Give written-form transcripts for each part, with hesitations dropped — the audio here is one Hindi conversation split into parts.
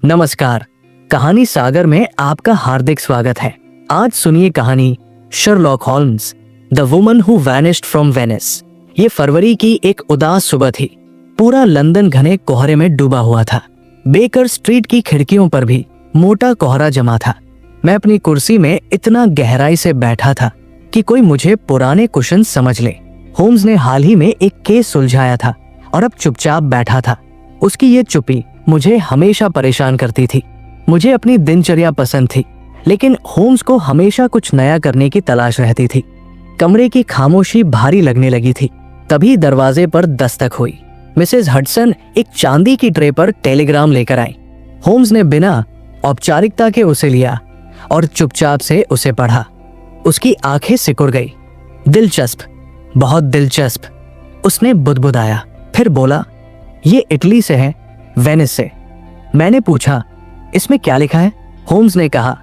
नमस्कार, कहानी सागर में आपका हार्दिक स्वागत है। आज सुनिए कहानी Sherlock Holmes, the woman who vanished from Venice. ये फरवरी की एक उदास सुबह थी। पूरा लंदन घने कोहरे में डूबा हुआ था। बेकर स्ट्रीट की खिड़कियों पर भी मोटा कोहरा जमा था। मैं अपनी कुर्सी में इतना गहराई से बैठा था कि कोई मुझे पुराने कुशन समझ ले। होम्स ने हाल ही में एक केस सुलझाया था और अब चुपचाप बैठा था। उसकी ये चुप्पी मुझे हमेशा परेशान करती थी। मुझे अपनी दिनचर्या पसंद थी, लेकिन होम्स को हमेशा कुछ नया करने की तलाश रहती थी। कमरे की खामोशी भारी लगने लगी थी। तभी दरवाजे पर दस्तक हुई। मिसेस हडसन एक चांदी की ट्रे पर टेलीग्राम लेकर आई। होम्स ने बिना औपचारिकता के उसे लिया और चुपचाप से उसे पढ़ा। उसकी आंखें सिकुड़ गई। दिलचस्प, बहुत दिलचस्प, उसने बुदबुदाया। फिर बोला, ये इटली से है, वेनिस से। मैंने पूछा, इसमें क्या लिखा है? होम्स ने कहा,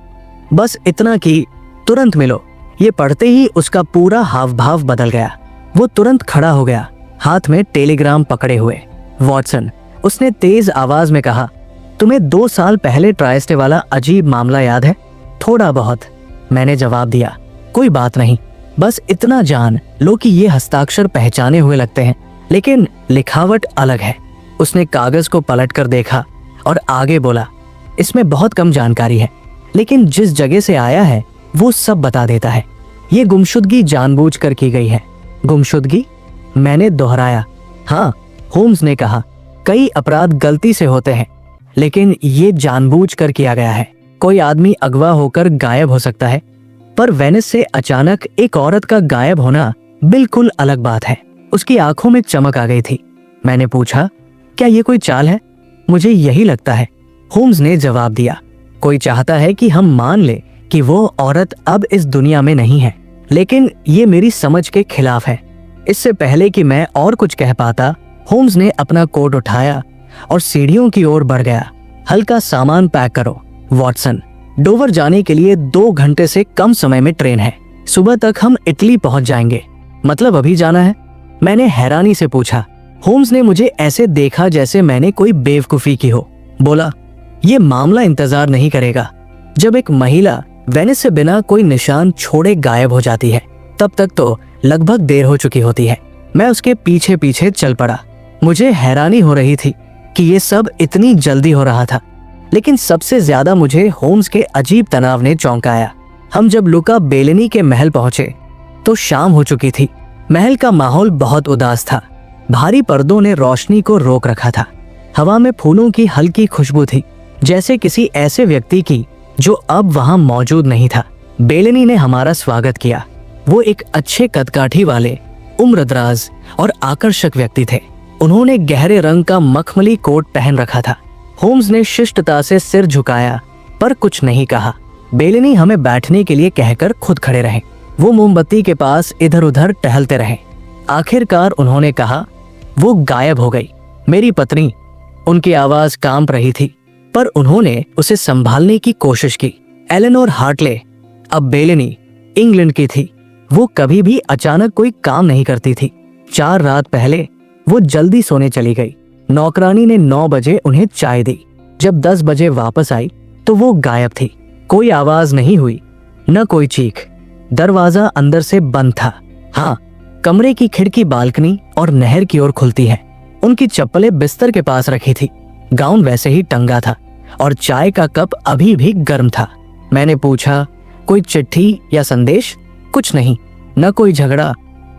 बस इतना कि तुरंत मिलो। ये पढ़ते ही उसका पूरा हाव भाव बदल गया। वो तुरंत खड़ा हो गया, हाथ में टेलीग्राम पकड़े हुए। वॉटसन, उसने तेज आवाज में कहा, तुम्हें 2 साल पहले ट्राइस्टे वाला अजीब मामला याद है? थोड़ा बहुत, मैंने जवाब दिया। कोई बात नहीं, बस इतना जान लो कि ये हस्ताक्षर पहचाने हुए लगते हैं, लेकिन लिखावट अलग है। उसने कागज को पलटकर देखा और आगे बोला, इसमें बहुत कम जानकारी है, लेकिन जिस जगह से आया है वो सब बता देता है। ये गुमशुदगी जानबूझकर की गई है। गुमशुदगी? मैंने दोहराया। हाँ, होम्स ने कहा, कई अपराध गलती से होते हैं, लेकिन ये जानबूझकर किया गया है। कोई आदमी अगवा होकर गायब हो सकता है, पर वेनिस से अचानक एक औरत का गायब होना बिल्कुल अलग बात है। उसकी आंखों में चमक आ गई थी। मैंने पूछा, क्या ये कोई चाल है? मुझे यही लगता है, होम्स ने जवाब दिया। कोई चाहता है कि हम मान ले कि वो औरत अब इस दुनिया में नहीं है, लेकिन ये मेरी समझ के खिलाफ है। इससे पहले कि मैं और कुछ कह पाता, होम्स ने अपना कोट उठाया और सीढ़ियों की ओर बढ़ गया। हल्का सामान पैक करो, वॉटसन। डोवर जाने के लिए 2 घंटे से कम समय में ट्रेन है। सुबह तक हम इटली पहुंच जाएंगे। मतलब अभी जाना है? मैंने हैरानी से पूछा। होम्स ने मुझे ऐसे देखा जैसे मैंने कोई बेवकूफी की हो। बोला, ये मामला इंतजार नहीं करेगा। जब एक महिला वेनिस से बिना कोई निशान छोड़े गायब हो जाती है, तब तक तो लगभग देर हो चुकी होती है। मैं उसके पीछे पीछे चल पड़ा। मुझे हैरानी हो रही थी कि ये सब इतनी जल्दी हो रहा था, लेकिन सबसे ज्यादा मुझे होम्स के अजीब तनाव ने चौंकाया। हम जब लुका बेलेनी के महल पहुंचे तो शाम हो चुकी थी। महल का माहौल बहुत उदास था। भारी पर्दों ने रोशनी को रोक रखा था। हवा में फूलों की हल्की खुशबू थी, जैसे किसी ऐसे व्यक्ति की जो अब वहां मौजूद नहीं था। बेलेनी ने हमारा स्वागत किया। वो एक अच्छे कदकाठी वाले, उम्रदराज और आकर्षक व्यक्ति थे। उन्होंने गहरे रंग का मखमली कोट पहन रखा था। होम्स ने शिष्टता से सिर झुकाया पर कुछ नहीं कहा। बेलेनी हमें बैठने के लिए कहकर खुद खड़े रहे। वो मोमबत्ती के पास इधर उधर टहलते रहे। आखिरकार उन्होंने कहा, वो गायब हो गई, मेरी पत्नी। उनकी आवाज कांप रही थी, पर उन्होंने उसे संभालने की कोशिश की। एलेनोर हार्टले, अब बेलेनी, इंग्लैंड की थी। वो कभी भी अचानक कोई काम नहीं करती थी। 4 रात पहले वो जल्दी सोने चली गई। नौकरानी ने 9 बजे उन्हें चाय दी। जब 10 बजे वापस आई तो वो गायब थी। कोई आवाज नहीं हुई, न कोई चीख। दरवाजा अंदर से बंद था। हाँ, कमरे की खिड़की बालकनी और नहर की ओर खुलती है। उनकी चप्पलें बिस्तर के पास रखी थी। गाउन वैसे ही टंगा था और चाय का कप अभी भी गर्म था। मैंने पूछा, कोई चिट्ठी या संदेश? कुछ नहीं, न कोई झगड़ा,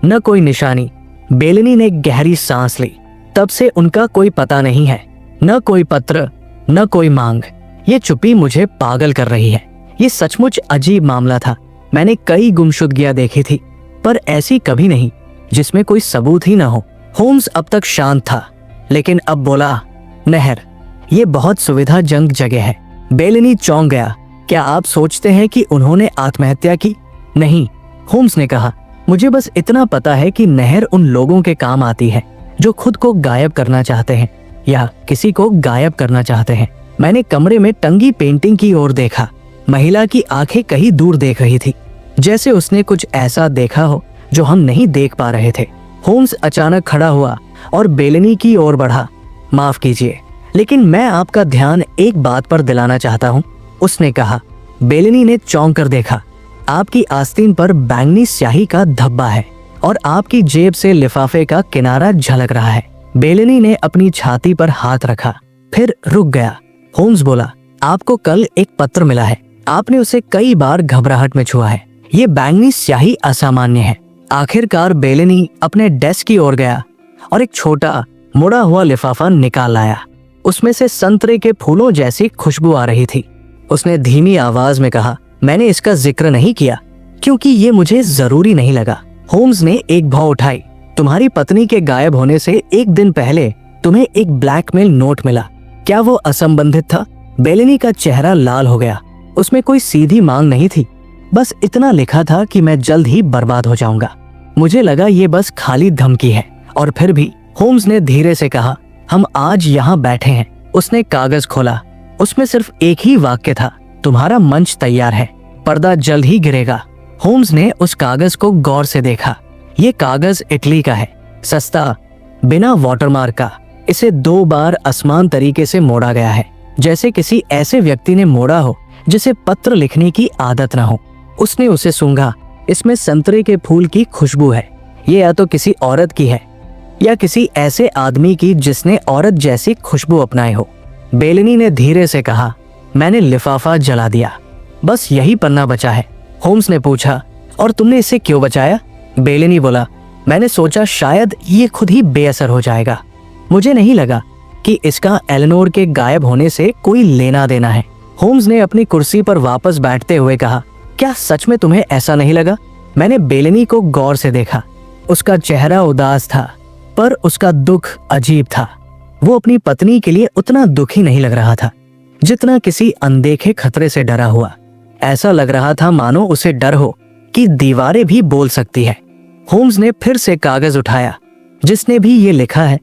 न कोई निशानी। बेलेनी ने गहरी सांस ली। तब से उनका कोई पता नहीं है, न कोई पत्र, न कोई मांग। ये चुप्पी मुझे पागल कर रही है। ये सचमुच अजीब मामला था। मैंने कई गुमशुदगियां देखी थी, पर ऐसी कभी नहीं जिसमें कोई सबूत ही न हो। होम्स अब तक शांत था, लेकिन अब बोला, नहर, ये बहुत सुविधाजनक जगह है। बेलेनी चौंक गया। क्या आप सोचते हैं कि उन्होंने आत्महत्या की? नहीं, होम्स ने कहा, मुझे बस इतना पता है कि नहर उन लोगों के काम आती है जो खुद को गायब करना चाहते हैं या किसी को गायब करना चाहते हैं। मैंने कमरे में टंगी पेंटिंग की ओर देखा। महिला की आंखें कहीं दूर देख रही थी, जैसे उसने कुछ ऐसा देखा हो जो हम नहीं देख पा रहे थे। होम्स अचानक खड़ा हुआ और बेलेनी की ओर बढ़ा। माफ कीजिए, लेकिन मैं आपका ध्यान एक बात पर दिलाना चाहता हूँ, उसने कहा। बेलेनी ने चौंक कर देखा। आपकी आस्तीन पर बैंगनी स्याही का धब्बा है और आपकी जेब से लिफाफे का किनारा झलक रहा है। बेलेनी ने अपनी छाती पर हाथ रखा, फिर रुक गया। होम्स बोला, आपको कल एक पत्र मिला है। आपने उसे कई बार घबराहट में छुआ है। ये बैंगनी स्याही असामान्य है। आखिरकार बेलेनी अपने डेस्क की ओर गया और एक छोटा मुड़ा हुआ लिफाफा निकाल लाया। उसमें से संतरे के फूलों जैसी खुशबू आ रही थी। उसने धीमी आवाज में कहा, मैंने इसका जिक्र नहीं किया क्योंकि ये मुझे जरूरी नहीं लगा। होम्स ने एक भौं उठाई। तुम्हारी पत्नी के गायब होने से एक दिन पहले तुम्हें एक ब्लैकमेल नोट मिला। क्या वो असंबंधित था? बेलेनी का चेहरा लाल हो गया। उसमें कोई सीधी मांग नहीं थी, बस इतना लिखा था कि मैं जल्द ही बर्बाद हो जाऊंगा। मुझे लगा ये बस खाली धमकी है। और फिर भी, होम्स ने धीरे से कहा, हम आज यहाँ बैठे हैं। उसने कागज खोला। उसमें सिर्फ एक ही वाक्य था, तुम्हारा मंच तैयार है, पर्दा जल्द ही गिरेगा। होम्स ने उस कागज को गौर से देखा। ये कागज इटली का है, सस्ता, बिना वाटरमार्क का। इसे 2 बार असमान तरीके से मोड़ा गया है, जैसे किसी ऐसे व्यक्ति ने मोड़ा हो जिसे पत्र लिखने की आदत ना हो। उसने उसे सूंघा। इसमें संतरे के फूल की खुशबू है। ये या तो किसी औरत की है या किसी ऐसे आदमी की जिसने औरत जैसी खुशबू अपनाई हो। बेलेनी ने धीरे से कहा, मैंने लिफाफा जला दिया, बस यही पन्ना बचा है। होम्स ने पूछा, और तुमने इसे क्यों बचाया? बेलेनी बोला, मैंने सोचा शायद ये खुद ही बेअसर हो जाएगा। मुझे नहीं लगा कि इसका एलेनोर के गायब होने से कोई लेना देना है। होम्स ने अपनी कुर्सी पर वापस बैठते हुए कहा, क्या सच में तुम्हें ऐसा नहीं लगा? मैंने बेलेनी को गौर से देखा। उसका चेहरा उदास था, पर उसका दुख अजीब था। वो अपनी पत्नी के लिए उतना दुखी नहीं लग रहा था जितना किसी अनदेखे खतरे से डरा हुआ। ऐसा लग रहा था मानो उसे डर हो कि दीवारें भी बोल सकती है। होम्स ने फिर से कागज उठाया। जिसने भी ये लिखा है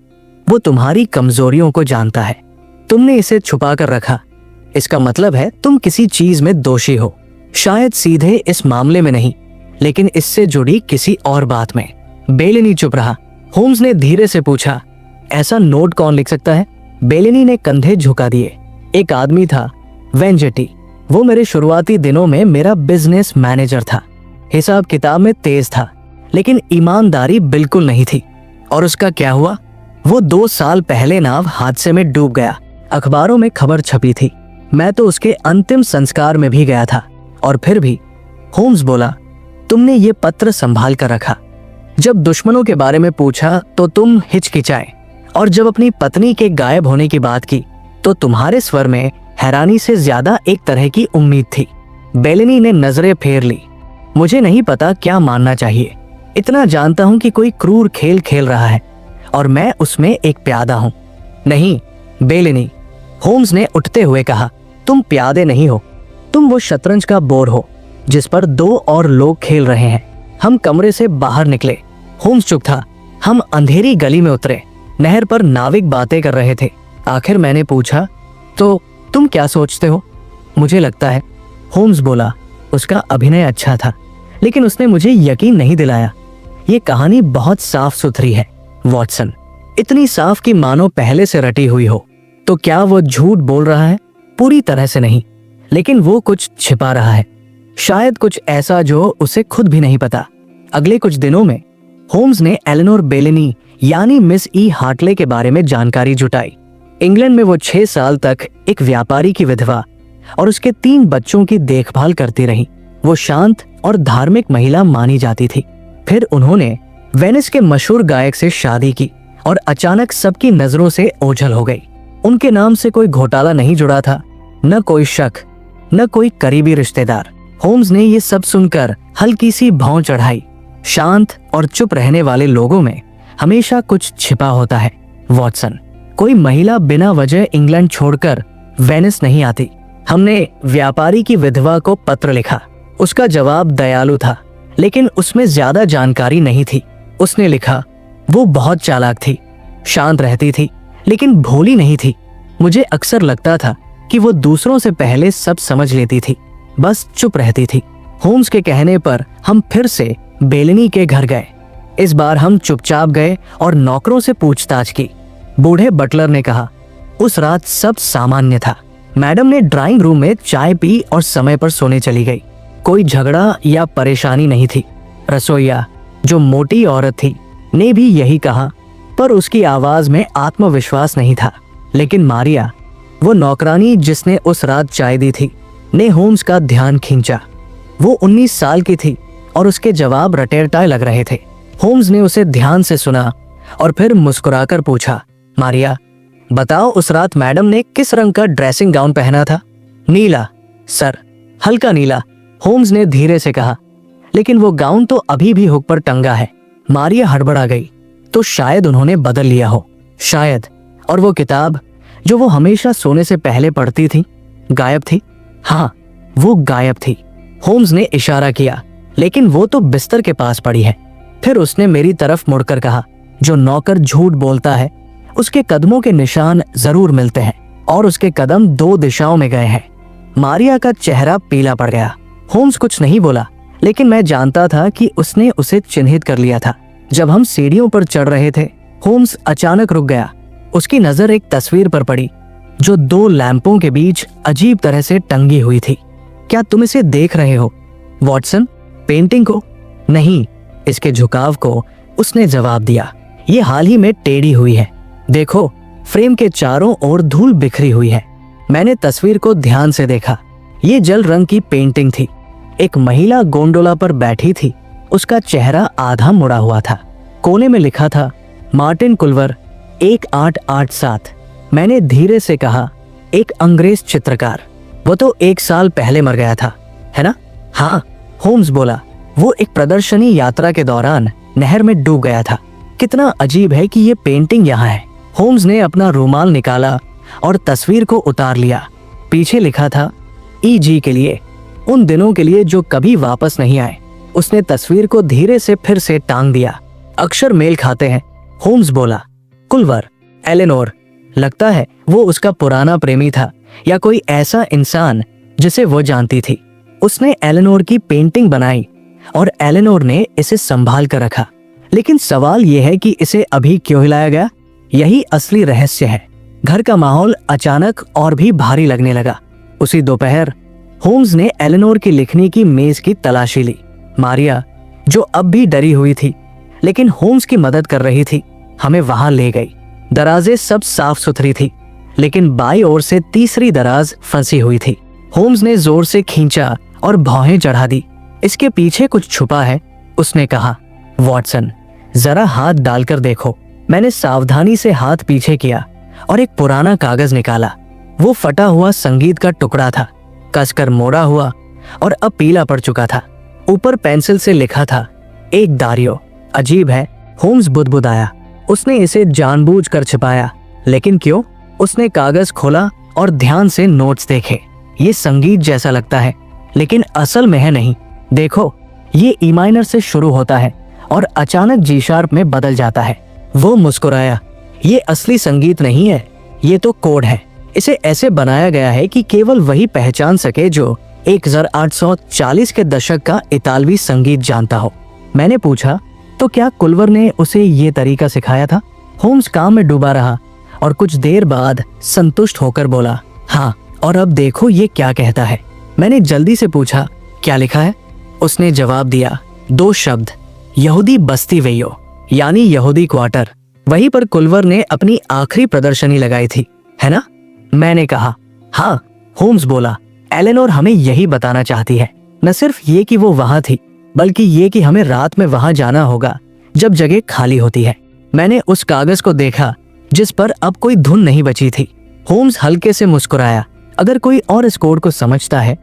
वो तुम्हारी कमजोरियों को जानता है। तुमने इसे छुपा कर रखा। इसका मतलब है तुम किसी चीज में दोषी हो, शायद सीधे इस मामले में नहीं, लेकिन इससे जुड़ी किसी और बात में। बेलेनी चुप रहा। होम्स ने धीरे से पूछा, ऐसा नोट कौन लिख सकता है? बेलेनी ने कंधे झुका दिए। एक आदमी था, वेंजेटी। वो मेरे शुरुआती दिनों में मेरा बिजनेस मैनेजर था। हिसाब किताब में तेज था, लेकिन ईमानदारी बिल्कुल नहीं थी। और उसका क्या हुआ? वो 2 साल पहले नाव हादसे में डूब गया। अखबारों में खबर छपी थी। मैं तो उसके अंतिम संस्कार में भी गया था। और फिर भी, होम्स बोला, तुमने ये पत्र संभाल कर रखा। जब दुश्मनों के बारे में पूछा तो तुम हिचकिचाए, और जब अपनी पत्नी के गायब होने की बात की तो तुम्हारे स्वर में हैरानी से ज्यादा एक तरह की उम्मीद थी। बेलेनी ने नजरें फेर ली। मुझे नहीं पता क्या मानना चाहिए। इतना जानता हूं कि कोई क्रूर खेल खेल रहा है और मैं उसमें एक प्यादा हूं। नहीं बेलेनी, होम्स ने उठते हुए कहा, तुम प्यादे नहीं हो, तुम वो शतरंज का बोर्ड हो जिस पर 2 और लोग खेल रहे हैं। हम कमरे से बाहर निकले। होम्स चुप था। हम अंधेरी गली में उतरे। नहर पर नाविक बातें कर रहे थे। आखिर मैंने पूछा, तो तुम क्या सोचते हो? मुझे लगता है, होम्स बोला। उसका अभिनय अच्छा था, लेकिन उसने मुझे यकीन नहीं दिलाया। ये कहानी बहुत साफ सुथरी है वॉटसन, इतनी साफ कि मानो पहले से रटी हुई हो। तो क्या वो झूठ बोल रहा है? पूरी तरह से नहीं, लेकिन वो कुछ छिपा रहा है, शायद कुछ ऐसा जो उसे खुद भी नहीं पता। अगले कुछ दिनों में होम्स ने एलेनोर बेलेनी यानी मिस ई हार्टले के बारे में जानकारी जुटाई। इंग्लैंड में वो 6 साल तक एक व्यापारी की विधवा और उसके 3 बच्चों की देखभाल करती रही। वो शांत और धार्मिक महिला मानी जाती थी। फिर उन्होंने वेनिस के मशहूर गायक से शादी की और अचानक सबकी नजरों से ओझल हो गई। उनके नाम से कोई घोटाला नहीं जुड़ा था, न कोई शक, न कोई करीबी रिश्तेदार। होम्स ने ये सब सुनकर हल्की सी भौं चढ़ाई। शांत और चुप रहने वाले लोगों में हमेशा कुछ छिपा होता है वॉटसन। कोई महिला बिना वजह इंग्लैंड छोड़कर वेनिस नहीं आती। हमने व्यापारी की विधवा को पत्र लिखा। उसका जवाब दयालु था, लेकिन उसमें ज्यादा जानकारी नहीं थी। उसने लिखा, वो बहुत चालाक थी, शांत रहती थी, लेकिन भोली नहीं थी। मुझे अक्सर लगता था कि वो दूसरों से पहले सब समझ लेती थी, बस चुप रहती थी। होम्स के कहने पर हम फिर से बेलेनी के घर गए। इस बार हम चुपचाप गए और नौकरों से पूछताछ की। बूढ़े बटलर ने कहा, उस रात सब सामान्य था। मैडम ने ड्राइंग रूम में चाय पी और समय पर सोने चली गई। कोई झगड़ा या परेशानी नहीं थी। रसोइया, जो मोटी औरत थी, ने भी यही कहा, पर उसकी आवाज में आत्मविश्वास नहीं था। लेकिन मारिया, वो नौकरानी जिसने उस रात चाय दी थी, ने होम्स का ध्यान खींचा। वो 19 साल की थी और उसके जवाब रटेरटाए लग रहे थे। होम्स ने उसे ध्यान से सुना और फिर मुस्कुराकर पूछा, मारिया, बताओ उस रात मैडम ने किस रंग का ड्रेसिंग गाउन पहना था? नीला, सर, हल्का नीला, होम्स ने धीरे से कहा। लेकिन वो गाउन तो अभी भी हुक पर टंगा है। मारिया हड़बड़ा गई। तो शायद उन्होंने बदल लिया हो, शायद। और वो किताब जो वो हमेशा सोने से पहले पढ़ती थी, गायब थी। हाँ, वो गायब थी। होम्स ने इशारा किया, लेकिन वो तो बिस्तर के पास पड़ी है। फिर उसने मेरी तरफ मुड़कर कहा, जो नौकर झूठ बोलता है उसके कदमों के निशान जरूर मिलते हैं, और उसके कदम 2 दिशाओं में गए हैं। मारिया का चेहरा पीला पड़ गया। होम्स कुछ नहीं बोला, लेकिन मैं जानता था कि उसने उसे चिन्हित कर लिया था। जब हम सीढ़ियों पर चढ़ रहे थे, होम्स अचानक रुक गया। उसकी नजर एक तस्वीर पर पड़ी जो 2 लैंपों के बीच अजीब तरह से टंगी हुई थी। क्या तुम इसे देख रहे हो, वॉटसन? पेंटिंग को? नहीं, इसके झुकाव को, उसने जवाब दिया। ये हाल ही में टेढ़ी हुई है। देखो, फ्रेम के चारों ओर धूल बिखरी हुई है। मैंने तस्वीर को ध्यान से देखा। ये जल रंग की पेंटिंग थी। एक महिला गोंडोला पर बैठी थी। उसका चेहरा आधा मुड़ा हुआ था। कोने में लिखा था, मार्टिन कुल्वर, 1887। मैंने धीरे से कहा, एक अंग्रेज चित्रकार। वो तो 1 साल पहले मर गया था, है ना? हाँ, होम्स बोला। वो एक प्रदर्शनी यात्रा के दौरान नहर में डूब गया था। कितना अजीब है कि ये पेंटिंग यहाँ है। होम्स ने अपना रुमाल निकाला और तस्वीर को उतार लिया। पीछे लिखा था, E.G. के लिए, उन दिनों के लिए जो कभी वापस नहीं आए। उसने तस्वीर को धीरे से फिर से टांग दिया। अक्षर मेल खाते हैं, होम्स बोला। कुल्वर, एलेनोर। लगता है वो उसका पुराना प्रेमी था, या कोई ऐसा इंसान जिसे वो जानती थी। उसने एलेनोर की पेंटिंग बनाई और एलेनोर ने इसे संभाल कर रखा। लेकिन सवाल यह है कि इसे अभी क्यों हिलाया गया? यही असली रहस्य है। घर का माहौल अचानक और भी भारी लगने लगा। उसी दोपहर होम्स ने एलेनोर की लिखने की मेज की तलाशी ली। मारिया, जो अब भी डरी हुई थी लेकिन होम्स की मदद कर रही थी, हमें वहां ले गई। दराजें सब साफ सुथरी थी, लेकिन बाई ओर से तीसरी दराज फंसी हुई थी। होम्स ने जोर से खींचा और भौहें चढ़ा दी। इसके पीछे कुछ छुपा है, उसने कहा। वॉटसन, जरा हाथ डालकर देखो। मैंने सावधानी से हाथ पीछे किया और एक पुराना कागज निकाला। वो फटा हुआ संगीत का टुकड़ा था, कसकर मोड़ा हुआ और अब पीला पड़ चुका था। ऊपर पेंसिल से लिखा था, एक दारियो। अजीब है, होम्स बुदबुदाया। उसने इसे जानबूझकर छिपाया, लेकिन क्यों? उसने कागज खोला और ध्यान से नोट्स देखे। ये संगीत जैसा लगता है, लेकिन असल में है नहीं। देखो, ये ई माइनर से शुरू होता है और अचानक जी शार्प में बदल जाता है। वो मुस्कुराया। ये असली संगीत नहीं है, ये तो कोड है। इसे ऐसे बनाया गया है कि केवल वही पहचान सके जो 1840 के दशक का इतालवी संगीत जानता हो। मैंने पूछा, तो क्या कुल्वर ने उसे ये तरीका सिखाया था? होम्स काम में डूबा रहा और कुछ देर बाद संतुष्ट होकर बोला, हाँ, और अब देखो ये क्या कहता है। मैंने जल्दी से पूछा, क्या लिखा है? उसने जवाब दिया, 2 शब्द, यहूदी बस्ती वेयो, यानी यहूदी क्वार्टर। वहीं पर कुल्वर ने अपनी आखिरी प्रदर्शनी लगाई थी, है ना? मैंने कहा, हाँ। होम्स बोला, एलेनोर हमें यही बताना चाहती है। न सिर्फ ये कि वो वहां थी, बल्कि ये कि हमें रात में वहां जाना होगा जब जगह खाली होती है। मैंने उस कागज को देखा जिस पर अब कोई धुन नहीं बची थी। होम्स हल्के से मुस्कुराया। अगर कोई और इस कोड को समझता है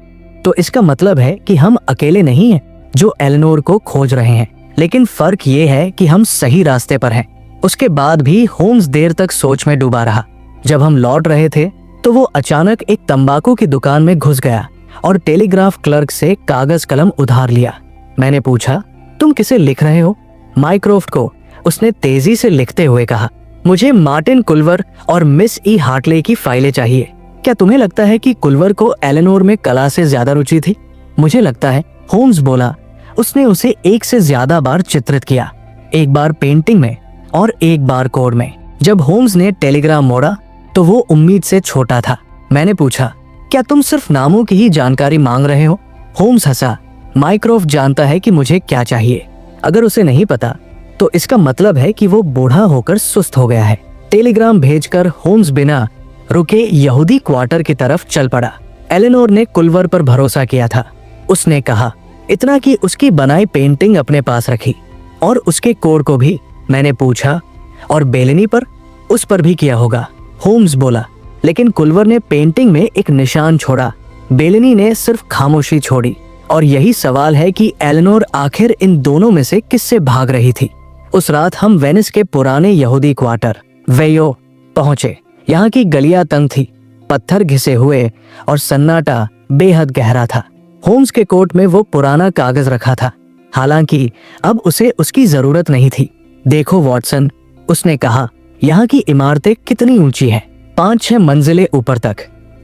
तो इसका मतलब है कि हम अकेले नहीं हैं जो एलेनोर को खोज रहे हैं। लेकिन फर्क ये है कि हम सही रास्ते पर हैं। उसके बाद भी होम्स देर तक सोच में डूबा रहा। जब हम लौट रहे थे तो वो अचानक एक तंबाकू की दुकान में घुस गया और टेलीग्राफ क्लर्क से कागज कलम उधार लिया। मैंने पूछा, तुम किसे लिख रहे हो? माइक्रोफ्ट को, उसने तेजी से लिखते हुए कहा। मुझे मार्टिन कुल्वर और मिस ई हार्टले की फाइलें चाहिए। क्या तुम्हें लगता है कि कुल्वर को एलेनोर में कला से ज्यादा रुचि थी? मुझे लगता है, होम्स बोला। उसने उसे 1 से ज्यादा बार चित्रित किया, एक बार पेंटिंग में और एक बार कोड में। जब होम्स ने टेलीग्राम मोड़ा तो वो उम्मीद से छोटा था। मैंने पूछा, क्या तुम सिर्फ नामों की ही जानकारी मांग रहे हो? होम्स हंसा। माइक्रोव जानता है कि मुझे क्या चाहिए। अगर उसे नहीं पता तो इसका मतलब है कि वो बूढ़ा होकर सुस्त हो गया है। टेलीग्राम भेजकर होम्स बिना रुके यहूदी क्वार्टर की तरफ चल पड़ा। एलेनोर ने कुल्वर पर भरोसा किया था। उसने कहा, इतना कि उसकी बनाई पेंटिंग अपने पास रखी और उसके कोड को भी। मैंने पूछा, और बेलनी पर? उस पर भी किया होगा, होम्स बोला। लेकिन कुल्वर ने पेंटिंग में एक निशान छोड़ा, बेलनी ने सिर्फ खामोशी छोड़ी। और यही सवाल है कि एलेनोर आखिर इन दोनों में से किससे भाग रही थी। उस रात हम वेनिस के पुराने यहूदी क्वार्टर वेयो पहुंचे। यहाँ की गलियां तंग थी, पत्थर घिसे हुए और सन्नाटा बेहद गहरा था। होम्स के कोट में वो पुराना कागज रखा था, हालांकि अब उसे उसकी जरूरत नहीं थी। देखो वॉटसन, उसने कहा, यहाँ की इमारतें कितनी ऊंची हैं, 5-6 मंजिलें ऊपर तक,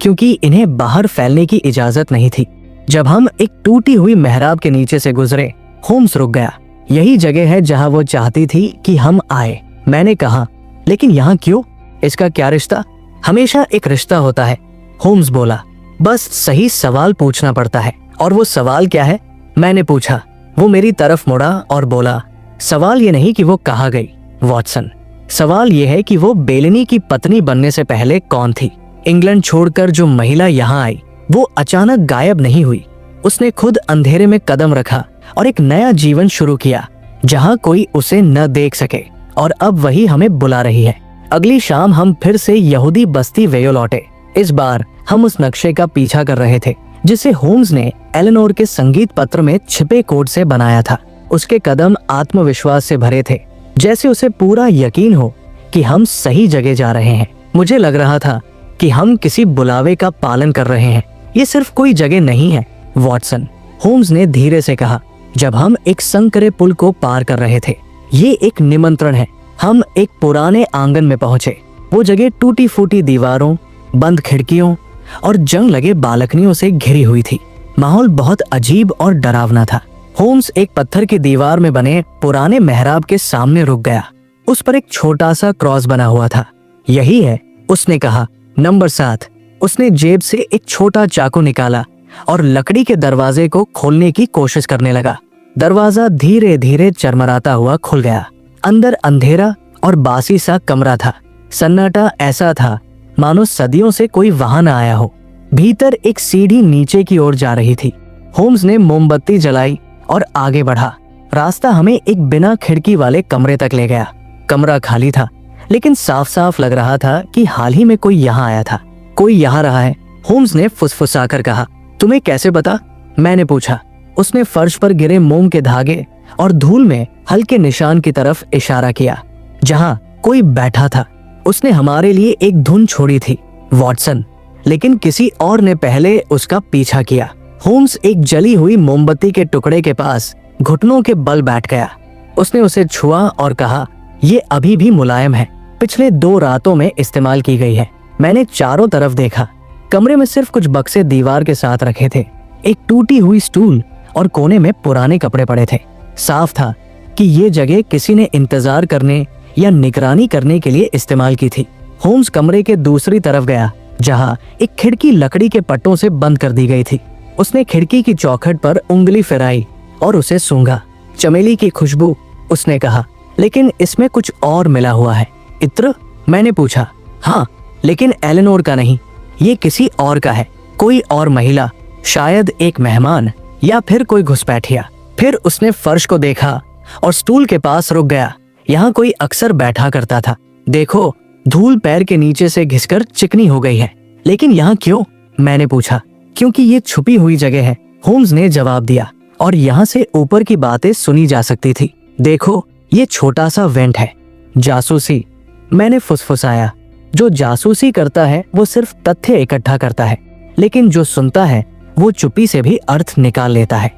क्योंकि इन्हें बाहर फैलने की इजाजत नहीं थी। जब हम एक टूटी हुई मेहराब के नीचे से गुजरे, होम्स रुक गया। यही जगह है जहाँ वो चाहती थी कि हम आए। मैंने कहा, लेकिन यहाँ क्यों? इसका क्या रिश्ता? हमेशा एक रिश्ता होता है, होम्स बोला। बस सही सवाल पूछना पड़ता है। और वो सवाल क्या है? मैंने पूछा। वो मेरी तरफ मुड़ा और बोला, सवाल ये नहीं कि वो कहाँ गई वॉटसन, सवाल ये है कि वो बेलनी की पत्नी बनने से पहले कौन थी। इंग्लैंड छोड़कर जो महिला यहाँ आई वो अचानक गायब नहीं हुई। उसने खुद अंधेरे में कदम रखा और एक नया जीवन शुरू किया जहाँ कोई उसे न देख सके, और अब वही हमें बुला रही है। अगली शाम हम फिर से यहूदी बस्ती वेयो लौटे। इस बार हम उस नक्शे का पीछा कर रहे थे जिसे होम्स ने एलेनोर के संगीत पत्र में छिपे कोड से बनाया था। उसके कदम आत्मविश्वास से भरे थे, जैसे उसे पूरा यकीन हो कि हम सही जगह जा रहे हैं। मुझे लग रहा था कि हम किसी बुलावे का पालन कर रहे हैं। ये सिर्फ कोई जगह नहीं है वॉटसन, होम्स ने धीरे से कहा जब हम एक संकरे पुल को पार कर रहे थे। ये एक निमंत्रण है। हम एक पुराने आंगन में पहुंचे। वो जगह टूटी फूटी दीवारों, बंद खिड़कियों और जंग लगे बालकनियों से घिरी हुई थी। माहौल बहुत अजीब और डरावना था। होम्स एक पत्थर की दीवार में बने पुराने मेहराब के सामने रुक गया। उस पर एक छोटा सा क्रॉस बना हुआ था। यही है, उसने कहा, नंबर 7। उसने जेब से एक छोटा चाकू निकाला और लकड़ी के दरवाजे को खोलने की कोशिश करने लगा। दरवाजा धीरे धीरे चरमराता हुआ खुल गया। अंदर अंधेरा और बासी सा कमरा था। सन्नाटा ऐसा था मानो सदियों से कोई वहां न आया हो। भीतर एक सीढ़ी नीचे की ओर जा रही थी। होम्स ने मोमबत्ती जलाई और आगे बढ़ा। रास्ता हमें एक बिना खिड़की वाले कमरे तक ले गया। कमरा खाली था, लेकिन साफ साफ लग रहा था कि हाल ही में कोई यहाँ आया था। कोई यहाँ रहा है, होम्स ने फुसफुसाकर कहा। तुम्हें कैसे पता? मैंने पूछा। उसने फर्श पर गिरे मोम के धागे और धूल में हल्के निशान की तरफ इशारा किया, जहाँ कोई बैठा था। उसने हमारे लिए एक धुन छोड़ी थी वॉटसन, लेकिन किसी और ने पहले उसका पीछा किया। होम्स एक जली हुई मोमबत्ती के टुकड़े के पास घुटनों के बल बैठ गया। उसने उसे छुआ और कहा, ये अभी भी मुलायम है, पिछले 2 रातों में इस्तेमाल की गई है। मैंने चारों तरफ देखा। कमरे में सिर्फ कुछ बक्से दीवार के साथ रखे थे, एक टूटी हुई स्टूल और कोने में पुराने कपड़े पड़े थे। साफ था कि ये जगह किसी ने इंतजार करने या निगरानी करने के लिए इस्तेमाल की थी। होम्स कमरे के दूसरी तरफ गया, जहां एक खिड़की लकड़ी के पट्टों से बंद कर दी गई थी। उसने खिड़की की चौखट पर उंगली फिराई और उसे सूंघा। चमेली की खुशबू, उसने कहा, लेकिन इसमें कुछ और मिला हुआ है। इत्र? मैंने पूछा। हाँ, लेकिन एलेनोर का नहीं, ये किसी और का है। कोई और महिला, शायद एक मेहमान या फिर कोई घुसपैठिया। फिर उसने फर्श को देखा और स्टूल के पास रुक गया। यहाँ कोई अक्सर बैठा करता था। देखो, धूल पैर के नीचे से घिसकर चिकनी हो गई है। लेकिन यहाँ क्यों? मैंने पूछा। क्योंकि ये छुपी हुई जगह है, होम्स ने जवाब दिया, और यहाँ से ऊपर की बातें सुनी जा सकती थी। देखो, ये छोटा सा वेंट है। जासूसी, मैंने फुसफुसाया। जो जासूसी करता है वो सिर्फ तथ्य इकट्ठा करता है, लेकिन जो सुनता है वो चुप्पी से भी अर्थ निकाल लेता है।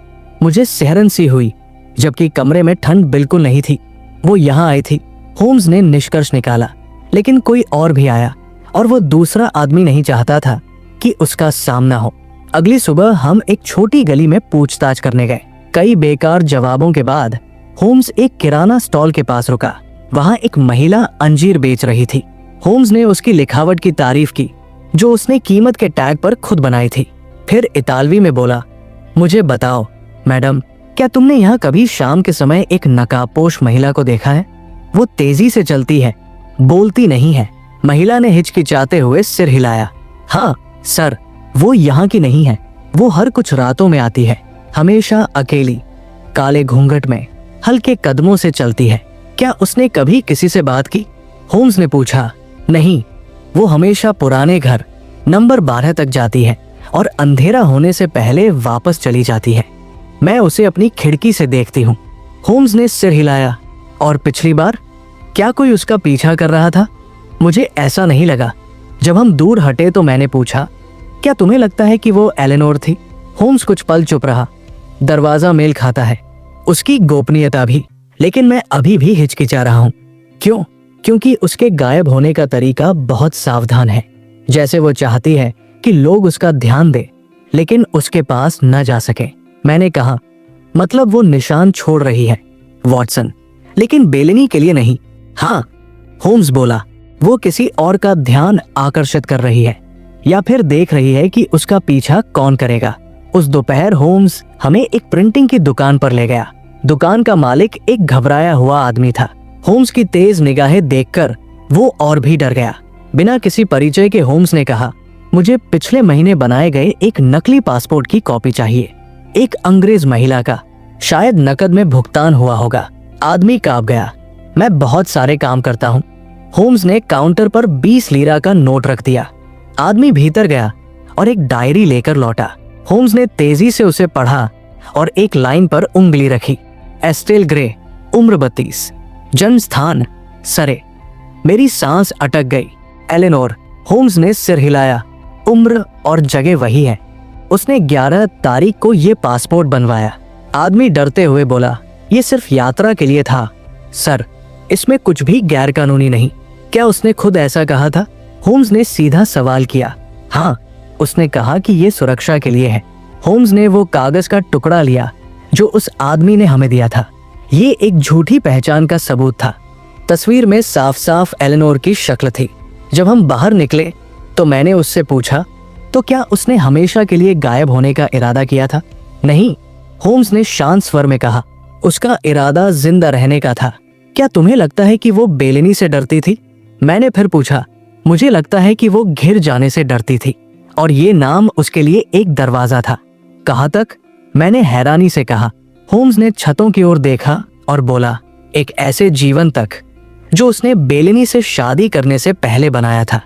मुझे सिहरन सी हुई, जबकि कमरे में ठंड बिल्कुल नहीं थी। वो यहाँ आई थी, होम्स ने निष्कर्ष निकाला। लेकिन कोई और भी आया, और वो दूसरा आदमी नहीं चाहता था कि उसका सामना हो। अगली सुबह हम एक छोटी गली में पूछताछ करने गए। कई बेकार जवाबों के बाद होम्स एक किराना स्टॉल के पास रुका। वहां एक महिला अंजीर बेच रही थी। होम्स ने उसकी लिखावट की तारीफ की जो उसने कीमत के टैग पर खुद बनाई थी। फिर इतालवी में बोला, मुझे बताओ मैडम, क्या तुमने यहाँ कभी शाम के समय एक नकाबपोश महिला को देखा है? वो तेजी से चलती है, बोलती नहीं है। महिला ने हिचकिचाते हुए सिर हिलाया। हाँ सर, वो यहाँ की नहीं है। वो हर कुछ रातों में आती है, हमेशा अकेली, काले घूंघट में, हल्के कदमों से चलती है। क्या उसने कभी किसी से बात की? होम्स ने पूछा। नहीं, वो हमेशा पुराने घर नंबर 12 तक जाती है और अंधेरा होने से पहले वापस चली जाती है। मैं उसे अपनी खिड़की से देखती हूँ। होम्स ने सिर हिलाया। और पिछली बार क्या कोई उसका पीछा कर रहा था? मुझे ऐसा नहीं लगा। जब हम दूर हटे तो मैंने पूछा, क्या तुम्हें लगता है कि वो एलेनोर थी? होम्स कुछ पल चुप रहा। दरवाजा मेल खाता है, उसकी गोपनीयता भी, लेकिन मैं अभी भी हिचकिचा रहा हूँ। क्यों? क्योंकि उसके गायब होने का तरीका बहुत सावधान है, जैसे वो चाहती है कि लोग उसका ध्यान दें लेकिन उसके पास न जा सके। मैंने कहा, मतलब वो निशान छोड़ रही है वॉटसन, लेकिन बेलेनी के लिए नहीं। हाँ, होम्स बोला, वो किसी और का ध्यान आकर्षित कर रही है या फिर देख रही है कि उसका पीछा कौन करेगा। उस दोपहर होम्स हमें एक प्रिंटिंग की दुकान पर ले गया। दुकान का मालिक एक घबराया हुआ आदमी था। होम्स की तेज निगाहें देखकर वो और भी डर गया। बिना किसी परिचय के होम्स ने कहा, मुझे पिछले महीने बनाए गए एक नकली पासपोर्ट की कॉपी चाहिए, एक अंग्रेज महिला का, शायद नकद में भुगतान हुआ होगा। आदमी कांप गया। मैं बहुत सारे काम करता हूँ। होम्स ने काउंटर पर 20 लीरा का नोट रख दिया। आदमी भीतर गया और एक डायरी लेकर लौटा। होम्स ने तेजी से उसे पढ़ा और एक लाइन पर उंगली रखी। एस्टेल ग्रे, उम्र 32, जन्म स्थान सरे। मेरी सांस अटक गई। एलेनोर। होम्स ने सिर हिलाया। उम्र और जगह वही है। उसने 11 तारीख को ये पासपोर्ट बनवाया। आदमी डरते हुए बोला, ये सिर्फ यात्रा के लिए था सर, इसमें कुछ भी गैर कानूनी नहीं। क्या उसने खुद ऐसा कहा था? होम्स ने सीधा सवाल किया। हाँ, उसने कहा कि ये सुरक्षा के लिए है। होम्स ने वो कागज का टुकड़ा लिया जो उस आदमी ने हमें दिया था। ये एक झूठी पहचान का सबूत था। तस्वीर में साफ साफ एलेनोर की शक्ल थी। जब हम बाहर निकले तो मैंने उससे पूछा, तो क्या उसने हमेशा के लिए गायब होने का इरादा किया था? नहीं, होम्स ने शांत स्वर में कहा, उसका इरादा जिंदा रहने का था। क्या तुम्हें लगता है कि वो बेलेनी से डरती थी? मैंने फिर पूछा। मुझे लगता है कि वो घिर जाने से डरती थी और ये नाम उसके लिए एक दरवाजा था। कहाँ तक? मैंने हैरानी से कहा। होम्स ने छतों की ओर देखा और बोला, एक ऐसे जीवन तक जो उसने बेलेनी से शादी करने से पहले बनाया था,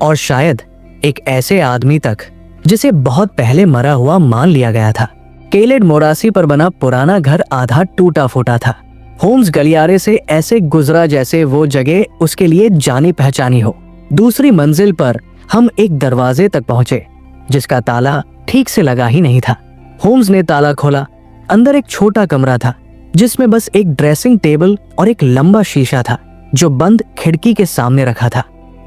और शायद एक ऐसे आदमी तक जिसे बहुत पहले मरा हुआ मान लिया गया था। केलेड मोरासी पर बना पुराना घर आधा टूटा फूटा था। होम्स गलियारे से ऐसे गुजरा जैसे वो जगह उसके लिए जानी पहचानी हो। दूसरी मंजिल पर हम एक दरवाजे तक पहुंचे जिसका ताला ठीक से लगा ही नहीं था। होम्स ने ताला खोला। अंदर एक छोटा कमरा था जिसमें बस एक ड्रेसिंग टेबल और एक लंबा शीशा था जो बंद खिड़की के सामने रखा था।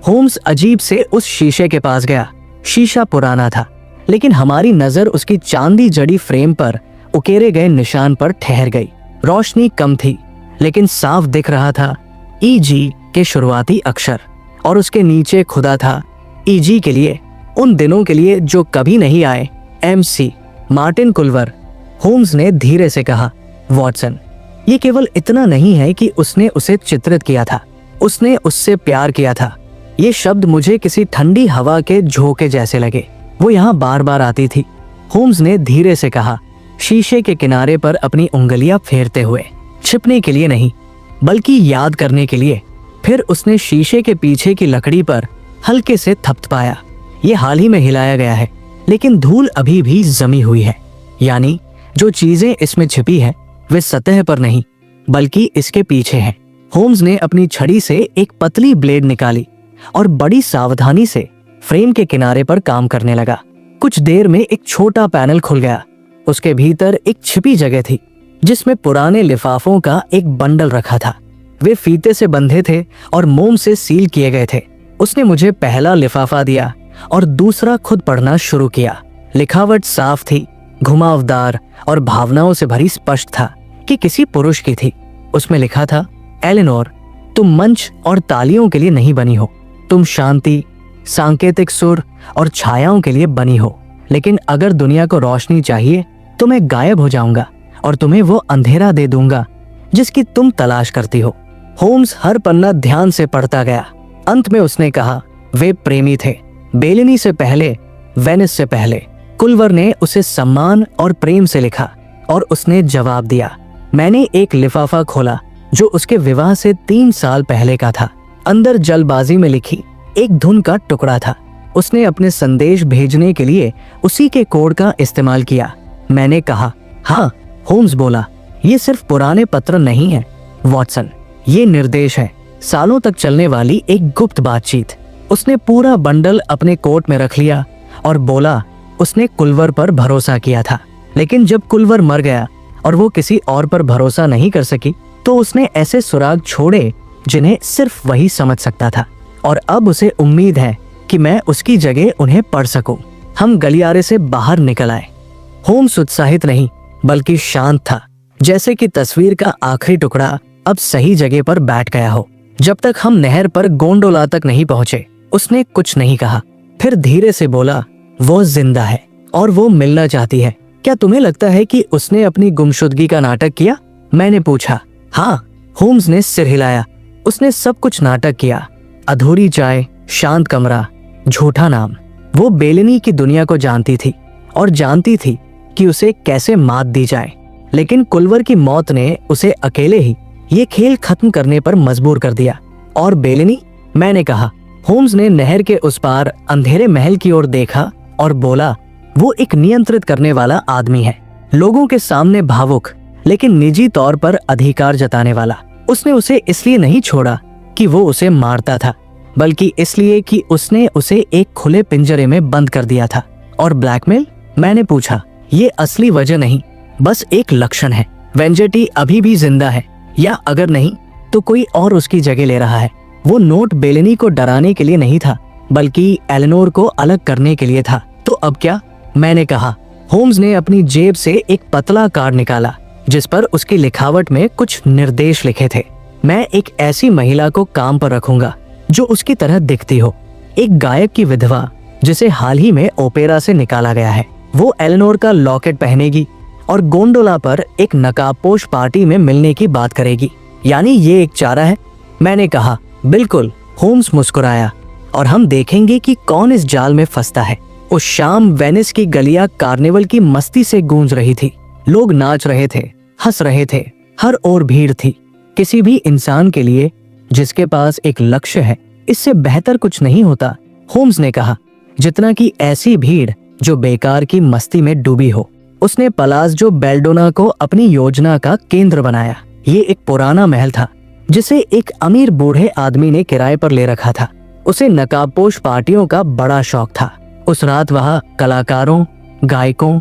होम्स अजीब से उस शीशे के पास गया। शीशा पुराना था, लेकिन हमारी नजर उसकी चांदी जड़ी फ्रेम पर उकेरे गए निशान पर ठहर गई। रोशनी कम थी, लेकिन साफ दिख रहा था EG के शुरुआती अक्षर, और उसके नीचे खुदा था EG के लिए, उन दिनों के लिए जो कभी नहीं आए, MC, मार्टिन कुल्वर। होम्स ने धीरे से कहा, वॉटसन, ये केवल इतना नहीं है कि उसने उसे चित्रित किया था, उसने उससे प्यार किया था। ये शब्द मुझे किसी ठंडी हवा के झोंके जैसे लगे। वो यहाँ बार बार आती थी। होम्स ने धीरे से कहा, शीशे के किनारे पर अपनी उंगलियां फेरते हुए, छिपने के लिए नहीं बल्कि याद करने के लिए। फिर उसने शीशे के पीछे की लकड़ी पर हल्के से थपथपाया। ये हाल ही में हिलाया गया है, लेकिन धूल अभी भी जमी हुई है। यानी जो चीजें इसमें छिपी है वे सतह पर नहीं बल्कि इसके पीछे हैं। होम्स ने अपनी छड़ी से एक पतली ब्लेड निकाली और बड़ी सावधानी से फ्रेम के किनारे पर काम करने लगा। कुछ देर में एक छोटा पैनल खुल गया। उसके भीतर एक छिपी जगह थी जिसमें पुराने लिफाफों का एक बंडल रखा था। वे फीते से बंधे थे और मोम से सील किए गए थे। उसने मुझे पहला लिफाफा दिया और दूसरा खुद पढ़ना शुरू किया। लिखावट साफ थी, घुमावदार और भावनाओं से भरी स्पष्ट था कि किसी पुरुष की थी। उसमें लिखा था, एलेनोर, तुम मंच और तालियों के लिए नहीं बनी हो, तुम शांति, सांकेतिक सुर और छायाओं के लिए बनी हो, लेकिन अगर दुनिया को रोशनी चाहिए तो मैं गायब हो जाऊंगा और तुम्हें वो अंधेरा दे दूंगा जिसकी तुम तलाश करती हो। होम्स हर पन्ना ध्यान से पढ़ता गया। अंत में उसने कहा, वे प्रेमी थे, बेलिनी से पहले, वेनिस से पहले। कुल्वर ने उसे सम्मान और प्रेम से लिखा और उसने जवाब दिया। मैंने एक लिफाफा खोला जो उसके विवाह से 3 साल पहले का था। अंदर जल्दबाजी में लिखी एक धुन का टुकड़ा था। उसने अपने संदेश भेजने के लिए उसी के कोड का इस्तेमाल किया। मैंने कहा, हाँ। होम्स बोला, ये सिर्फ पुराने पत्र नहीं है वॉटसन, ये निर्देश है, सालों तक चलने वाली एक गुप्त बातचीत। उसने पूरा बंडल अपने कोट में रख लिया और बोला, उसने कुल्वर पर भरोसा किया था, लेकिन जब कुल्वर मर गया और वो किसी और पर भरोसा नहीं कर सकी तो उसने ऐसे सुराग छोड़े जिन्हें सिर्फ वही समझ सकता था। और अब उसे उम्मीद है कि मैं उसकी जगह उन्हें पढ़ सकूं। हम गलियारे से बाहर निकल आए। होम्स उत्साहित नहीं बल्कि शांत था, जैसे कि तस्वीर का आखिरी टुकड़ा अब सही जगह पर बैठ गया हो। जब तक हम नहर पर गोंडोला तक नहीं पहुंचे उसने कुछ नहीं कहा। फिर धीरे से बोला, वो जिंदा है और वो मिलना चाहती है। क्या तुम्हें लगता है कि उसने अपनी गुमशुदगी का नाटक किया? मैंने पूछा। हाँ, होम्स ने सिर हिलाया। उसने सब कुछ नाटक किया। अधूरी चाय, शांत कमरा, झूठा नाम। वो बेलिनी की दुनिया को जानती थी और जानती थी कि उसे कैसे मात दी जाए, लेकिन कुल्वर की मौत ने उसे अकेले ही ये खेल खत्म करने पर मजबूर कर दिया। और बेलिनी? मैंने कहा। होम्स ने नहर के उस पार अंधेरे महल की ओर देखा और बोला, वो एक नियंत्रित करने वाला आदमी है, लोगों के सामने भावुक लेकिन निजी तौर पर अधिकार जताने वाला। उसने उसे इसलिए नहीं छोड़ा कि वो उसे मारता था, बल्कि इसलिए कि उसने उसे एक खुले पिंजरे में बंद कर दिया था। और ब्लैकमेल? मैंने पूछा। ये असली वजह नहीं, बस एक लक्षण है। वेंजेटी अभी भी जिंदा है, या अगर नहीं तो कोई और उसकी जगह ले रहा है। वो नोट बेलिनी को डराने के लिए नहीं था, बल्कि एलेनोर को अलग करने के लिए था। तो अब क्या? मैंने कहा। होम्स ने अपनी जेब से एक पतला कार्ड निकाला जिस पर उसकी लिखावट में कुछ निर्देश लिखे थे। मैं एक ऐसी महिला को काम पर रखूंगा जो उसकी तरह दिखती हो, एक गायक की विधवा जिसे हाल ही में ओपेरा से निकाला गया है। वो एलेनोर का लॉकेट पहनेगी और गोंडोला पर एक नकाबपोश पार्टी में मिलने की बात करेगी। यानी ये एक चारा है? मैंने कहा। बिल्कुल। होम्स मुस्कुराया। और हम देखेंगे कि कौन इस जाल में फंसता है। उस शाम वेनिस की गलियां कार्निवल की मस्ती से गूंज रही थी। लोग नाच रहे थे, हंस रहे थे, हर ओर भीड़ थी। किसी भी इंसान के लिए जिसके पास एक लक्ष्य है, इससे बेहतर कुछ नहीं होता, होम्स ने कहा, जितना कि ऐसी भीड़ जो बेकार की मस्ती में डूबी हो। उसने पलाज़ो बेल्डोना को अपनी योजना का केंद्र बनाया। ये एक पुराना महल था जिसे एक अमीर बूढ़े आदमी ने किराए पर ले रखा था। उसे नकाबपोश पार्टियों का बड़ा शौक था। उस रात वहां कलाकारों, गायकों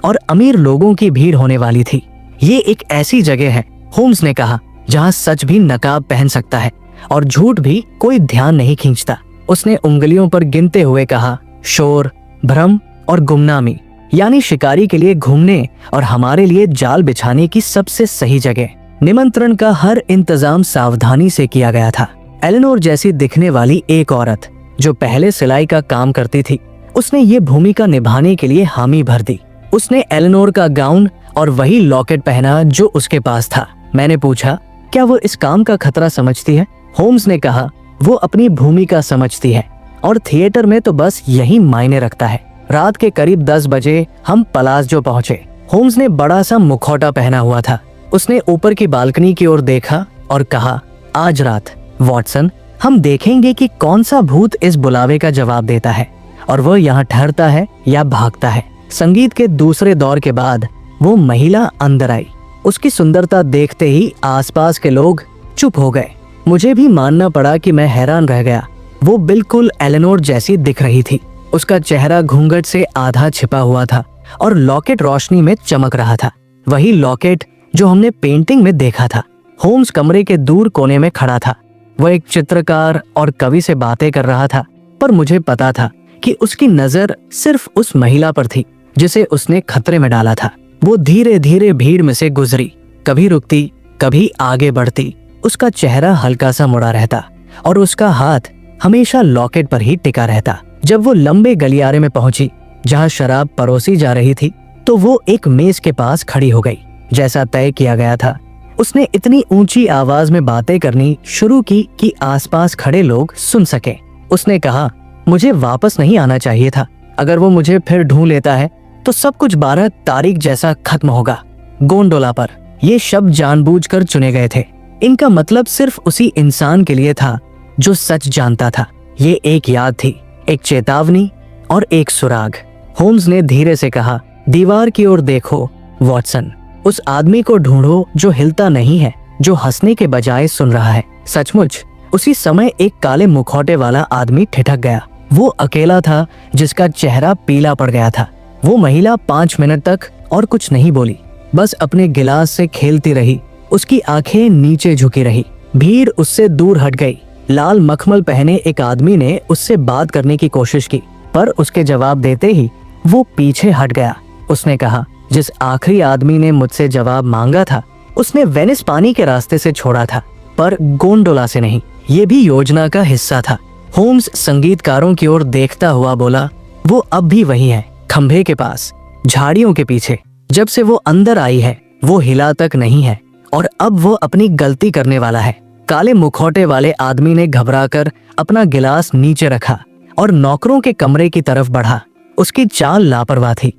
और अमीर लोगों की भीड़ होने वाली थी। ये एक ऐसी जगह है, होम्स ने कहा, जहां सच भी नकाब पहन सकता है और झूठ भी कोई ध्यान नहीं खींचता। उसने उंगलियों पर गिनते हुए कहा, शोर, भ्रम और गुमनामी, यानी शिकारी के लिए घूमने और हमारे लिए जाल बिछाने की सबसे सही जगह। निमंत्रण का हर इंतजाम सावधानी से किया गया था। एलेनोर जैसी दिखने वाली एक औरत जो पहले सिलाई का काम करती थी, उसने ये भूमिका निभाने के लिए हामी भर दी। उसने एलेनोर का गाउन और वही लॉकेट पहना जो उसके पास था। मैंने पूछा, क्या वो इस काम का खतरा समझती है? होम्स ने कहा, वो अपनी भूमिका समझती है और थिएटर में तो बस यही मायने रखता है। रात के करीब 10 बजे हम पलाज़ो पहुंचे। होम्स ने बड़ा सा मुखौटा पहना हुआ था। उसने ऊपर की बालकनी की ओर देखा और कहा, आज रात वॉटसन, हम देखेंगे कि कौन सा भूत इस बुलावे का जवाब देता है और वो यहाँ ठहरता है या भागता है। संगीत के दूसरे दौर के बाद वो महिला अंदर आई। उसकी सुंदरता देखते ही आसपास के लोग चुप हो गए। मुझे भी मानना पड़ा कि मैं हैरान रह गया। वो बिल्कुल एलेनोर जैसी दिख रही थी। उसका चेहरा घूंघट से आधा छिपा हुआ था और लॉकेट रोशनी में चमक रहा था, वही लॉकेट जो हमने पेंटिंग में देखा था। होम्स कमरे के दूर कोने में खड़ा था। वह एक चित्रकार और कवि से बातें कर रहा था, पर मुझे पता था कि उसकी नजर सिर्फ उस महिला पर थी जिसे उसने खतरे में डाला था। वो धीरे धीरे भीड़ में से गुजरी, कभी रुकती, कभी आगे बढ़ती। उसका चेहरा हल्का सा मुड़ा रहता और उसका हाथ हमेशा लॉकेट पर ही टिका रहता। जब वो लंबे गलियारे में पहुंची जहां शराब परोसी जा रही थी, तो वो एक मेज के पास खड़ी हो गई। जैसा तय किया गया था, उसने इतनी ऊंची आवाज में बातें करनी शुरू की कि आसपास खड़े लोग सुन सके। उसने कहा, मुझे वापस नहीं आना चाहिए था। अगर वो मुझे फिर ढूंढ लेता है तो सब कुछ 12 तारीख जैसा खत्म होगा। गोंडोला पर ये शब्द जानबूझकर चुने गए थे। इनका मतलब सिर्फ उसी इंसान के लिए था जो सच जानता था। ये एक याद थी, एक चेतावनी और एक सुराग। होम्स ने धीरे से कहा, दीवार की ओर देखो वॉटसन। उस आदमी को ढूंढो जो हिलता नहीं है, जो हंसने के बजाय सुन रहा है। सचमुच उसी समय एक काले मुखौटे वाला आदमी ठिठक गया। वो अकेला था जिसका चेहरा पीला पड़ गया था। वो महिला 5 मिनट तक और कुछ नहीं बोली, बस अपने गिलास से खेलती रही। उसकी आंखें नीचे झुकी रही। भीड़ उससे दूर हट गई। लाल मखमल पहने एक आदमी ने उससे बात करने की कोशिश की, पर उसके जवाब देते ही वो पीछे हट गया। उसने कहा, जिस आखिरी आदमी ने मुझसे जवाब मांगा था उसने वेनिस पानी के रास्ते से छोड़ा था, पर गोंडोला से नहीं। ये भी योजना का हिस्सा था। होम्स संगीतकारों की ओर देखता हुआ बोला, वो अब भी वही है, खंभे के पास, झाड़ियों के पीछे। जब से वो अंदर आई है वो हिला तक नहीं है, और अब वो अपनी गलती करने वाला है। काले मुखौटे वाले आदमी ने घबराकर अपना गिलास नीचे रखा और नौकरों के कमरे की तरफ बढ़ा। उसकी चाल लापरवाह थी।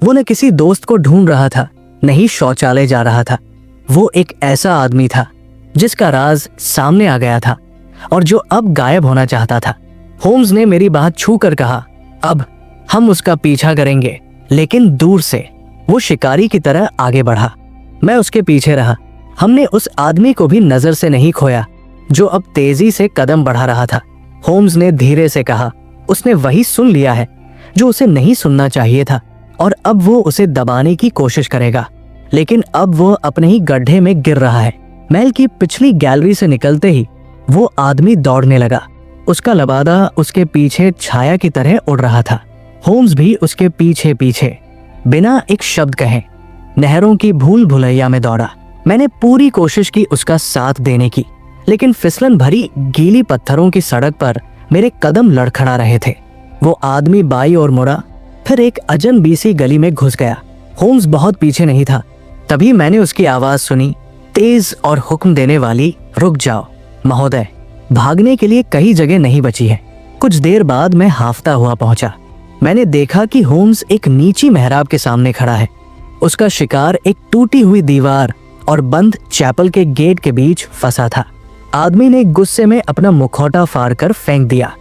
वो न किसी दोस्त को ढूंढ रहा था, नहीं शौचालय जा रहा था। वो एक ऐसा आदमी था जिसका राज सामने आ गया था और जो अब गायब होना चाहता था। होम्स ने मेरी बात छू कर कहा, अब हम उसका पीछा करेंगे, लेकिन दूर से। वो शिकारी की तरह आगे बढ़ा। मैं उसके पीछे रहा। हमने उस आदमी को भी नजर से नहीं खोया जो अब तेजी से कदम बढ़ा रहा था। होम्स ने धीरे से कहा, उसने वही सुन लिया है जो उसे नहीं सुनना चाहिए था, और अब वो उसे दबाने की कोशिश करेगा। लेकिन अब वो अपने ही गड्ढे में गिर रहा है। महल की पिछली गैलरी से निकलते ही वो आदमी दौड़ने लगा। उसका लबादा उसके पीछे छाया की तरह उड़ रहा था। होम्स भी उसके पीछे पीछे बिना एक शब्द कहे नहरों की भूल भुलैया में दौड़ा। मैंने पूरी कोशिश की उसका साथ देने की, लेकिन फिसलन भरी गीली पत्थरों की सड़क पर मेरे कदम लड़खड़ा रहे थे। वो आदमी बाई ओर मुड़ा, फिर एक अजनबी सी गली में घुस गया। होम्स बहुत पीछे नहीं था। तभी मैंने उसकी आवाज सुनी, तेज और हुक्म देने वाली, रुक जाओ महोदय, भागने के लिए कई जगह नहीं बची है। कुछ देर बाद मैं हाफता हुआ पहुंचा। मैंने देखा कि होम्स एक नीची मेहराब के सामने खड़ा है। उसका शिकार एक टूटी हुई दीवार और बंद चैपल के गेट के बीच फंसा था। आदमी ने गुस्से में अपना मुखौटा फाड़ कर फेंक दिया।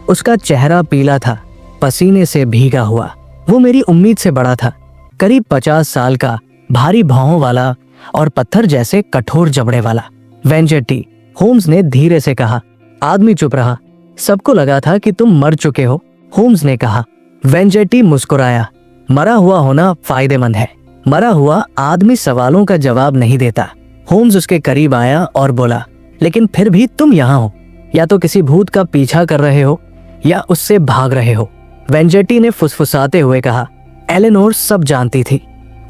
उसका चेहरा पीला था, पसीने से भीगा हुआ। वो मेरी उम्मीद से बड़ा था, करीब 50 साल का, भारी भौहों वाला और पत्थर जैसे कठोर जबड़े वाला। वेंजेटी, होम्स ने धीरे से कहा। आदमी चुप रहा। सबको लगा था कि तुम मर चुके हो, होम्स ने कहा। वेंजेटी मुस्कुराया। मरा हुआ होना फायदेमंद है। मरा हुआ आदमी सवालों का जवाब नहीं देता। होम्स उसके करीब आया और बोला, लेकिन फिर भी तुम यहाँ हो, या तो किसी भूत का पीछा कर रहे हो या उससे भाग रहे हो। वेंजेटी ने फुसफुसाते हुए कहा, एलेनोर सब जानती थी।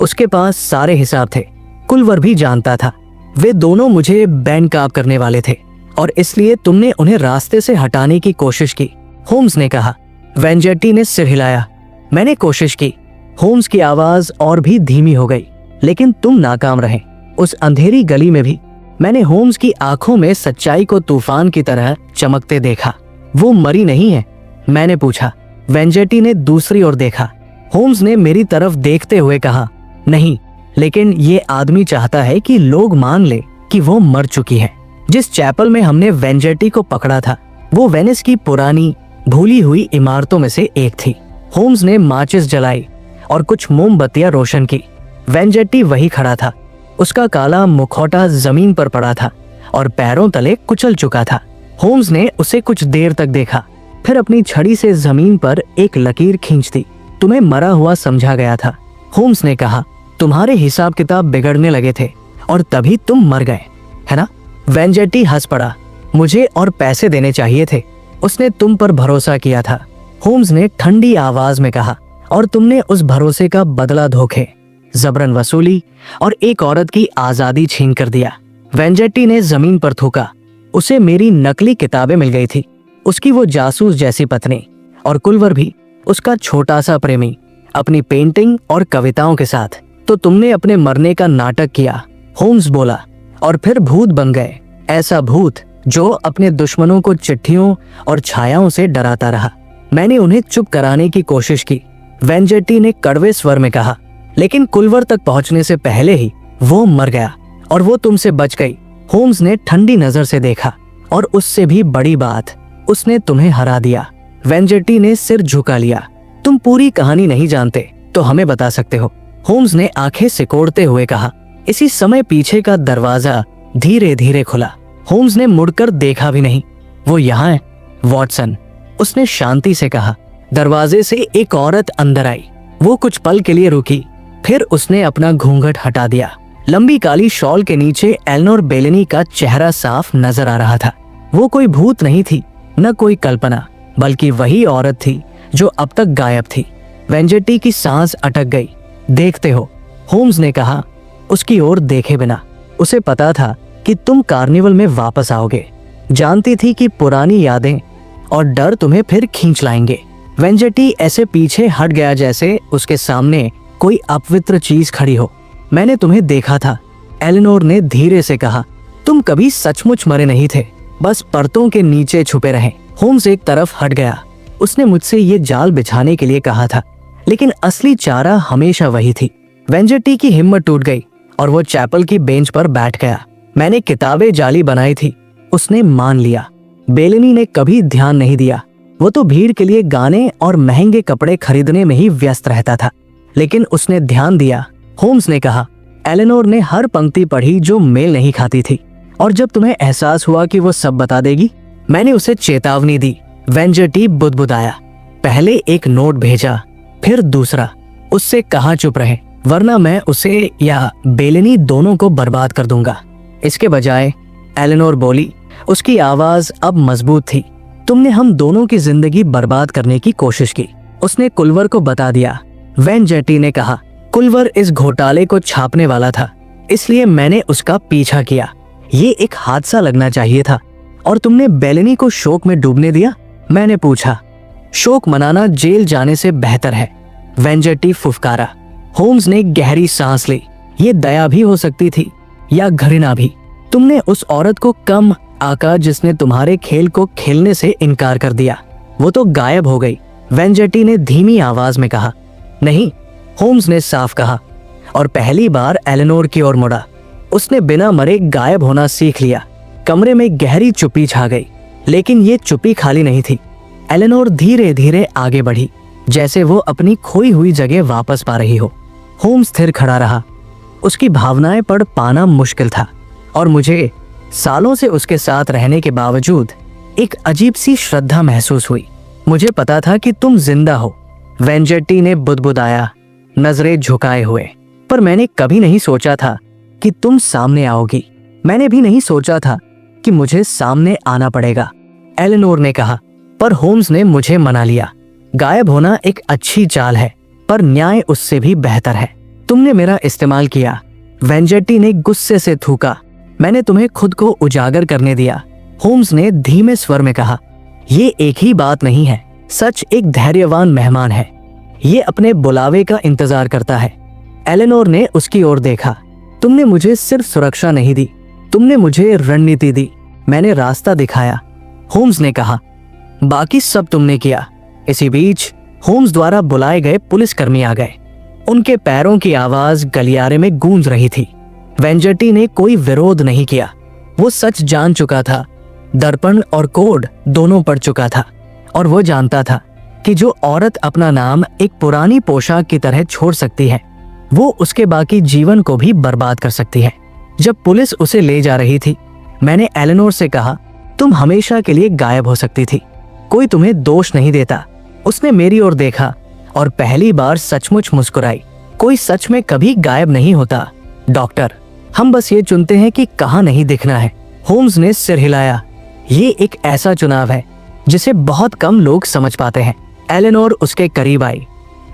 उसके पास सारे हिसाब थे। कुलवर भी जानता था। वे दोनों मुझे बैंडकाप करने वाले थे, और इसलिए तुमने उन्हें रास्ते से हटाने की कोशिश की, होम्स ने कहा। वेंजेटी ने सिर हिलाया। मैंने कोशिश की। होम्स की आवाज और भी धीमी हो गई, लेकिन तुम नाकाम रहे। उस अंधेरी गली में भी मैंने होम्स की आंखों में सच्चाई को तूफान की तरह चमकते देखा। वो मरी नहीं है? मैंने पूछा। वेंजेटी ने दूसरी ओर देखा। होम्स ने मेरी तरफ देखते हुए कहा, नहीं, लेकिन ये आदमी चाहता है कि लोग मान ले कि वो मर चुकी है। जिस चैपल में हमने वेंजेटी को पकड़ा था वो वेनिस की पुरानी भूली हुई इमारतों में से एक थी। होम्स ने माचिस जलाई और कुछ मोमबत्तियां रोशन की। वेंजेटी वही खड़ा था। उसका काला मुखौटा जमीन पर पड़ा था और पैरों तले कुचल चुका था। होम्स ने उसे कुछ देर तक देखा, फिर अपनी छड़ी से जमीन पर एक लकीर खींच दी। तुम्हें मरा हुआ समझा गया था, होम्स ने कहा। तुम्हारे हिसाब किताब बिगड़ने लगे थे और तभी तुम मर गए, है ना? वेंजेटी हंस पड़ा। मुझे और पैसे देने चाहिए थे। उसने तुम पर भरोसा किया था, होम्स ने ठंडी आवाज में कहा, और तुमने उस भरोसे का बदला धोखे, जबरन वसूली और एक औरत की आजादी छीन कर दिया। वेंजेटी ने जमीन पर थूका। उसे मेरी नकली किताबें मिल गई थी। उसकी वो जासूस जैसी पत्नी, और कुल्वर भी उसका छोटा सा प्रेमी, अपनी पेंटिंग और कविताओं के साथ। तो तुमने अपने मरने का नाटक किया, होम्स बोला, और फिर भूत बन गए। ऐसा भूत जो अपने दुश्मनों को चिट्ठियों और छायाओं से डराता रहा। मैंने उन्हें चुप कराने की कोशिश की, वेंजेटी ने कड़वे स्वर में कहा, लेकिन कुल्वर तक पहुंचने से पहले ही वो मर गया और वो तुमसे बच गई। होम्स ने ठंडी नजर से देखा, और उससे भी बड़ी बात, उसने तुम्हें हरा दिया। वेंजेटी ने सिर झुका लिया। तुम पूरी कहानी नहीं जानते तो हमें बता सकते हो, होम्स ने आंखें सिकोड़ते हुए कहा। इसी समय पीछे का दरवाजा धीरे धीरे खुला। होम्स ने मुड़कर देखा भी नहीं। वो यहाँ है, वॉटसन, उसने शांति से कहा। दरवाजे से एक औरत अंदर आई। वो कुछ पल के लिए रुकी, फिर उसने अपना घूंघट हटा दिया। लंबी काली शॉल के नीचे एलेनोर बेलेनी का चेहरा साफ नजर आ रहा था। वो कोई भूत नहीं थी, न कोई कल्पना, बल्कि वही औरत थी जो अब तक गायब थी। वेंजेटी की सांस अटक गई। देखते हो, होम्स ने कहा, उसकी ओर देखे बिना। उसे पता था कि तुम कार्निवल में वापस आओगे। जानती थी कि पुरानी यादें और डर तुम्हें फिर खींच लाएंगे। वेंजेटी ऐसे पीछे हट गया जैसे उसके सामने कोई अपवित्र चीज खड़ी हो। मैंने तुम्हें देखा था, एलेनोर ने धीरे से कहा। तुम कभी सचमुच मरे नहीं थे, बस परतों के नीचे छुपे रहे। होम्स एक तरफ हट गया। उसने मुझसे ये जाल बिछाने के लिए कहा था, लेकिन असली चारा हमेशा वही थी। वेंजेटी की हिम्मत टूट गई और वो चैपल की बेंच पर बैठ गया। मैंने किताबें जाली बनाई थी, उसने मान लिया। बेलेनी ने कभी ध्यान नहीं दिया। वो तो भीड़ के लिए गाने और महंगे कपड़े खरीदने में ही व्यस्त रहता था, लेकिन उसने ध्यान दिया। होम्स ने कहा, एलेनोर ने हर पंक्ति पढ़ी जो मेल नहीं खाती थी, और जब तुम्हें एहसास हुआ कि वो सब बता देगी, मैंने उसे चेतावनी दी। वेंजेटी बुदबुदाया। पहले एक नोट भेजा, फिर दूसरा। उससे कहा चुप रहे, वरना मैं उसे या बेलेनी दोनों को बर्बाद कर दूंगा। इसके बजाय, एलेनोर बोली, उसकी आवाज अब मजबूत थी, तुमने हम दोनों की जिंदगी बर्बाद करने की कोशिश की। उसने कुल्वर को बता दिया। वेंजेटी ने कहा, कुल्वर इस घोटाले को छापने वाला था, इसलिए मैंने उसका पीछा किया। ये एक हादसा लगना चाहिए था, और तुमने बेलेनी को शोक में डूबने दिया। मैंने पूछा, शोक मनाना जेल जाने से बेहतर है, वेंजेटी फुफकारा। होम्स ने गहरी सांस ली। ये दया भी हो सकती थी, या घृणा भी। तुमने उस औरत को कम आका जिसने तुम्हारे खेल को खेलने से इनकार कर दिया। वो तो गायब हो गई, वेंजेटी ने धीमी आवाज में कहा। नहीं, होम्स ने साफ कहा, और पहली बार एलेनोर की ओर मुड़ा। उसने बिना मरे गायब होना सीख लिया। कमरे में गहरी चुप्पी छा गई, लेकिन ये चुप्पी खाली नहीं थी। एलेनोर धीरे धीरे आगे बढ़ी, जैसे वो अपनी खोई हुई जगह वापस पा रही हो। होम्स स्थिर खड़ा रहा। उसकी भावनाएं पढ़ पाना मुश्किल था, और मुझे सालों से उसके साथ रहने के बावजूद एक अजीब सी श्रद्धा महसूस हुई। मुझे पता था कि तुम जिंदा हो, वेंजेटी ने बुदबुदाया, नजरें झुकाए हुए। पर मैंने कभी नहीं सोचा था कि तुम सामने आओगी। मैंने भी नहीं सोचा था कि मुझे सामने आना पड़ेगा, एलेनोर ने कहा। पर होम्स ने मुझे मना लिया। गायब होना एक अच्छी चाल है, पर न्याय उससे भी बेहतर है। तुमने मेरा इस्तेमाल किया, वेंजेटी ने गुस्से से थूका। मैंने तुम्हें खुद को उजागर करने दिया, होम्स ने धीमे स्वर में कहा। ये एक ही बात नहीं है। सच एक धैर्यवान मेहमान है, ये अपने बुलावे का इंतजार करता है। एलेनोर ने उसकी ओर देखा। तुमने मुझे सिर्फ सुरक्षा नहीं दी, तुमने मुझे रणनीति दी। मैंने रास्ता दिखाया, होम्स ने कहा। बाकी सब तुमने किया। इसी बीच होम्स द्वारा बुलाए गए पुलिसकर्मी आ गए। उनके पैरों की आवाज गलियारे में गूंज रही थी। वेंजेटी ने कोई विरोध नहीं किया। वो सच जान चुका था, दर्पण और कोड दोनों पढ़ चुका था, और वो जानता था कि जो औरत अपना नाम एक पुरानी पोशाक की तरह छोड़ सकती है, वो उसके बाकी जीवन को भी बर्बाद कर सकती है। जब पुलिस उसे ले जा रही थी, मैंने एलेनोर से कहा, तुम हमेशा के लिए गायब हो सकती थी, कोई तुम्हें दोष नहीं देता। उसने मेरी ओर देखा और पहली बार सचमुच मुस्कुराई। कोई सच में कभी गायब नहीं होता, डॉक्टर। हम बस ये चुनते हैं कि कहाँ नहीं दिखना है। होम्स ने सिर हिलाया। ये एक ऐसा चुनाव है जिसे बहुत कम लोग समझ पाते हैं। एलेनोर उसके करीब आई,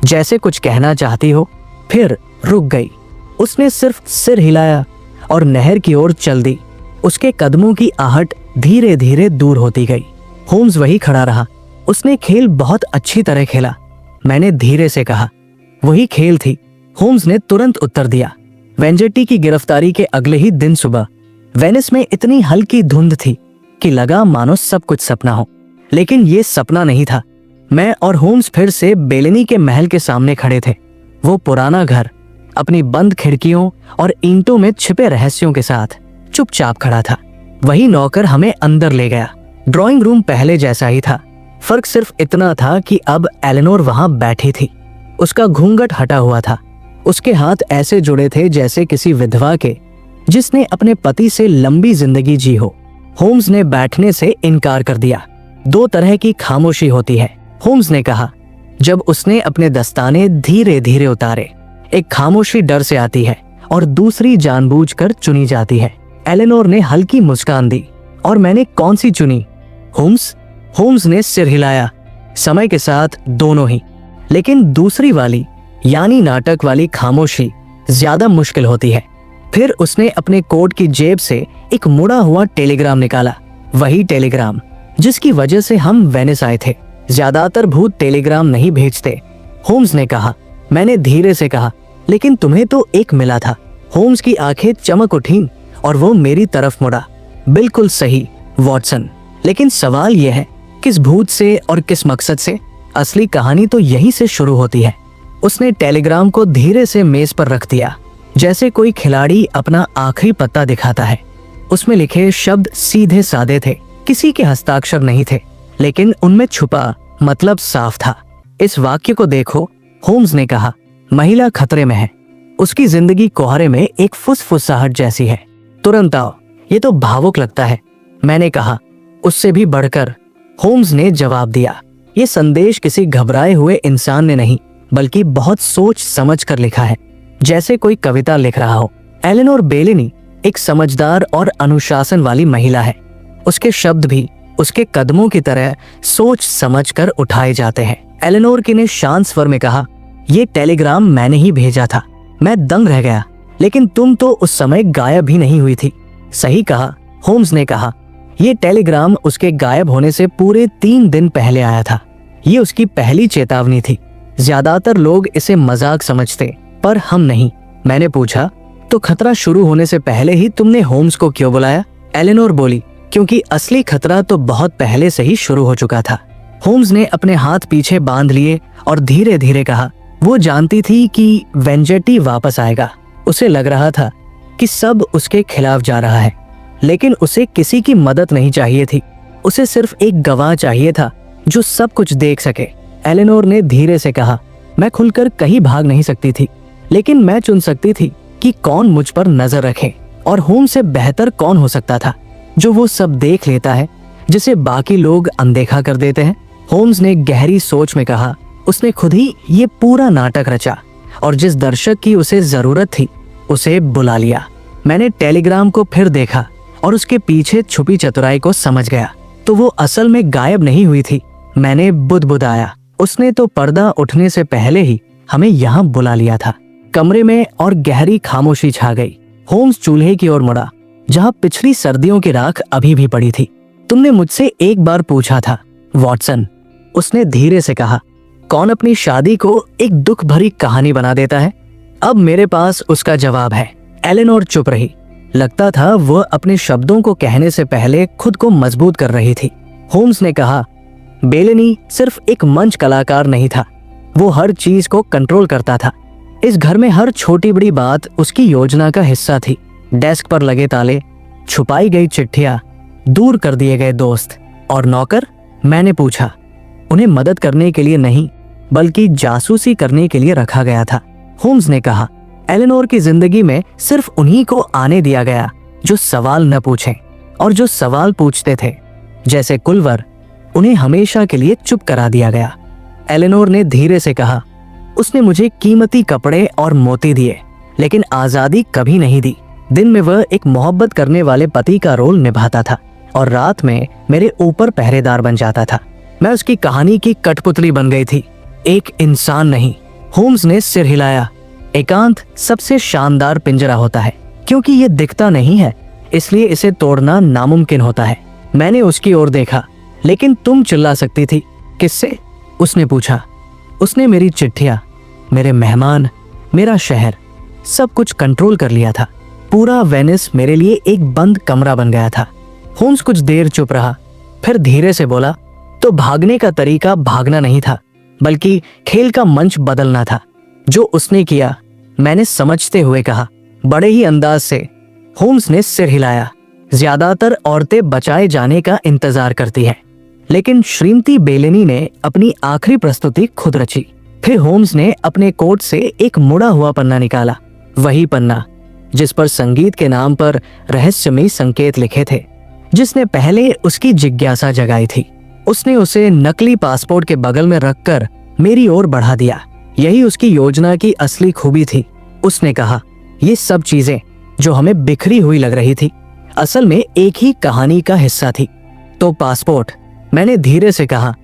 जैसे कुछ कहना चाहती हो, फिर रुक गई। उसने सिर्फ सिर हिलाया और नहर की ओर चल दी। उसके कदमों की आहट धीरे धीरे दूर होती गई। होम्स वही खड़ा रहा। उसने खेल बहुत अच्छी तरह खेला। मैंने धीरे से कहा, वही खेल थी। होम्स ने तुरंत उत्तर दिया। वेंजेटी की गिरफ्तारी के अगले ही दिन सुबह वेनिस में इतनी हल्की धुंध थी कि लगा मानो सब कुछ सपना हो, लेकिन ये सपना नहीं था। मैं और होम्स फिर से बेलेनी के महल के सामने खड़े थे। वो पुराना घर अपनी बंद खिड़कियों और ईंटों में छिपे रहस्यों के साथ चुपचाप खड़ा था। वही नौकर हमें अंदर ले गया। ड्राइंग रूम पहले जैसा ही था। फर्क सिर्फ इतना था कि अब एलेनोर वहां बैठी थी। उसका घूंघट हटा हुआ था। उसके हाथ ऐसे जुड़े थे जैसे किसी विधवा के जिसने अपने पति से लंबी जिंदगी जी हो। होम्स ने बैठने से इनकार कर दिया। 2 तरह की खामोशी होती है, होम्स ने कहा जब उसने अपने दस्ताने धीरे धीरे उतारे। एक खामोशी डर से आती है और दूसरी जानबूझकर चुनी जाती है। एलेनोर ने हल्की मुस्कान दी। और मैंने कौन सी चुनी? होम्स ने सिर हिलाया। समय के साथ दोनों ही, लेकिन दूसरी वाली यानी नाटक वाली खामोशी ज्यादा मुश्किल होती है। फिर उसने अपने कोट की जेब से एक मुड़ा हुआ टेलीग्राम निकाला। वही टेलीग्राम जिसकी वजह से हम वेनिस आए थे। ज्यादातर भूत टेलीग्राम नहीं भेजते, होम्स ने कहा। मैंने धीरे से कहा, लेकिन तुम्हें तो एक मिला था। होम्स की आंखें चमक उठीं और वो मेरी तरफ मुड़ा। बिल्कुल सही वॉटसन, लेकिन सवाल यह है किस भूत से और किस मकसद से? असली कहानी तो यहीं से शुरू होती है। उसने टेलीग्राम को धीरे से मेज पर रख दिया, जैसे कोई खिलाड़ी अपना आखिरी पत्ता दिखाता है। उसमें लिखे शब्द सीधे सादे थे, किसी के हस्ताक्षर नहीं थे, लेकिन उनमें छुपा मतलब साफ था। इस वाक्य को देखो, होम्स ने कहा, महिला खतरे में है। उसकी जिंदगी कोहरे में एक फुसफुसाहट जैसी है। तुरंत आओ। ये तो भावुक लगता है, मैंने कहा। उससे भी बढ़कर, होम्स ने जवाब दिया। ये संदेश किसी घबराए हुए इंसान ने नहीं, बल्कि बहुत सोच समझ कर लिखा है, जैसे कोई कविता लिख रहा हो। एलेनोर बेलेनी एक समझदार और अनुशासन वाली महिला है। उसके शब्द भी उसके कदमों की तरह सोच समझ कर उठाए जाते हैं। एलेनोर ने शांत स्वर में कहा, ये टेलीग्राम मैंने ही भेजा था। मैं दंग रह गया। लेकिन तुम तो उस समय गायब ही नहीं हुई थी। सही कहा, होम्स ने कहा। ये टेलीग्राम उसके गायब होने से पूरे 3 दिन पहले आया था। ये उसकी पहली चेतावनी थी। ज्यादातर लोग इसे मजाक समझते, पर हम नहीं। मैंने पूछा, तो खतरा शुरू होने से पहले ही तुमने होम्स को क्यों बुलाया? एलेनोर बोली, क्योंकि असली खतरा तो बहुत पहले से ही शुरू हो चुका था। होम्स ने अपने हाथ पीछे बांध लिए और धीरे धीरे कहा, वो जानती थी कि वेंजेटी वापस आएगा। उसे लग रहा था कि सब उसके खिलाफ जा रहा है, लेकिन उसे किसी की मदद नहीं चाहिए थी। उसे सिर्फ एक गवाह चाहिए था जो सब कुछ देख सके। एलेनोर ने धीरे से कहा, मैं खुलकर कहीं भाग नहीं सकती थी, लेकिन मैं चुन सकती थी कि कौन मुझ पर नजर रखे। और होम्स से बेहतर कौन हो सकता था जो वो सब देख लेता है जिसे बाकी लोग अनदेखा कर देते हैं? होम्स ने गहरी सोच में कहा, उसने खुद ही ये पूरा नाटक रचा और जिस दर्शक की उसे जरूरत थी उसे बुला लिया। मैंने टेलीग्राम को फिर देखा और उसके पीछे छुपी चतुराई को समझ गया। तो वो असल में गायब नहीं हुई थी। मैंने बुदबुदाया, उसने तो पर्दा उठने से पहले ही हमें यहाँ बुला लिया था। कमरे में और गहरी खामोशी छा गई। होम्स चूल्हे की ओर मुड़ा, जहाँ पिछली सर्दियों की राख अभी भी पड़ी थी। तुमने मुझसे एक बार पूछा था वॉटसन, उसने धीरे से कहा, कौन अपनी शादी को एक दुख भरी कहानी बना देता है? अब मेरे पास उसका जवाब है। एलेनोर चुप रही। लगता था वह अपने शब्दों को कहने से पहले खुद को मजबूत कर रही थी। होम्स ने कहा, बेलेनी सिर्फ एक मंच कलाकार नहीं था, वो हर चीज को कंट्रोल करता था। इस घर में हर छोटी बड़ी बात उसकी योजना का हिस्सा थी। डेस्क पर लगे ताले, छुपाई गई चिट्ठियां, दूर कर दिए गए दोस्त और नौकर। मैंने पूछा, उन्हें मदद करने के लिए नहीं, बल्कि जासूसी करने के लिए रखा गया था। होम्स ने कहा, एलेनोर की जिंदगी में सिर्फ उन्हीं को आने दिया गया जो सवाल न पूछें, और जो सवाल पूछते थे, जैसे कुलवर, उन्हें हमेशा के लिए चुप करा दिया गया। एलेनोर ने धीरे से कहा, उसने मुझे कीमती कपड़े और मोती दिए, लेकिन आजादी कभी नहीं दी। दिन में वह एक मोहब्बत करने वाले पति का रोल निभाता था और रात में मेरे ऊपर पहरेदार बन जाता था। मैं उसकी कहानी की कठपुतली बन गई थी, एक इंसान नहीं। होम्स ने सिर हिलाया। एकांत सबसे शानदार पिंजरा होता है, क्योंकि ये दिखता नहीं है, इसलिए इसे तोड़ना नामुमकिन होता है। मैंने उसकी ओर देखा, लेकिन तुम चिल्ला सकती थी। किससे? उसने पूछा। उसने मेरी चिट्ठियां, मेरे मेहमान, मेरा शहर, सब कुछ कंट्रोल कर लिया था। पूरा वेनिस मेरे लिए एक बंद कमरा बन गया था। होम्स कुछ देर चुप रहा, फिर धीरे से बोला, तो भागने का तरीका भागना नहीं था, बल्कि खेल का मंच बदलना था। जो उसने किया, मैंने समझते हुए कहा, बड़े ही अंदाज से। होम्स ने सिर हिलाया। ज्यादातर औरतें बचाए जाने का इंतजार करती हैं, लेकिन श्रीमती बेलेनी ने अपनी आखिरी प्रस्तुति खुद रची। फिर होम्स ने अपने कोट से एक मुड़ा हुआ पन्ना निकाला, वही पन्ना जिस पर संगीत के नाम पर रहस्यमयी संकेत लिखे थे, जिसने पहले उसकी जिज्ञासा जगाई थी। उसने उसे नकली पासपोर्ट के बगल में रखकर मेरी ओर बढ़ा दिया। यही उसकी योजना की असली खूबी थी। उसने कहा, ये सब चीजें जो हमें बिखरी हुई लग रही थी, असल में एक ही कहानी का हिस्सा थी। तो पासपोर्ट, मैंने धीरे से कहा,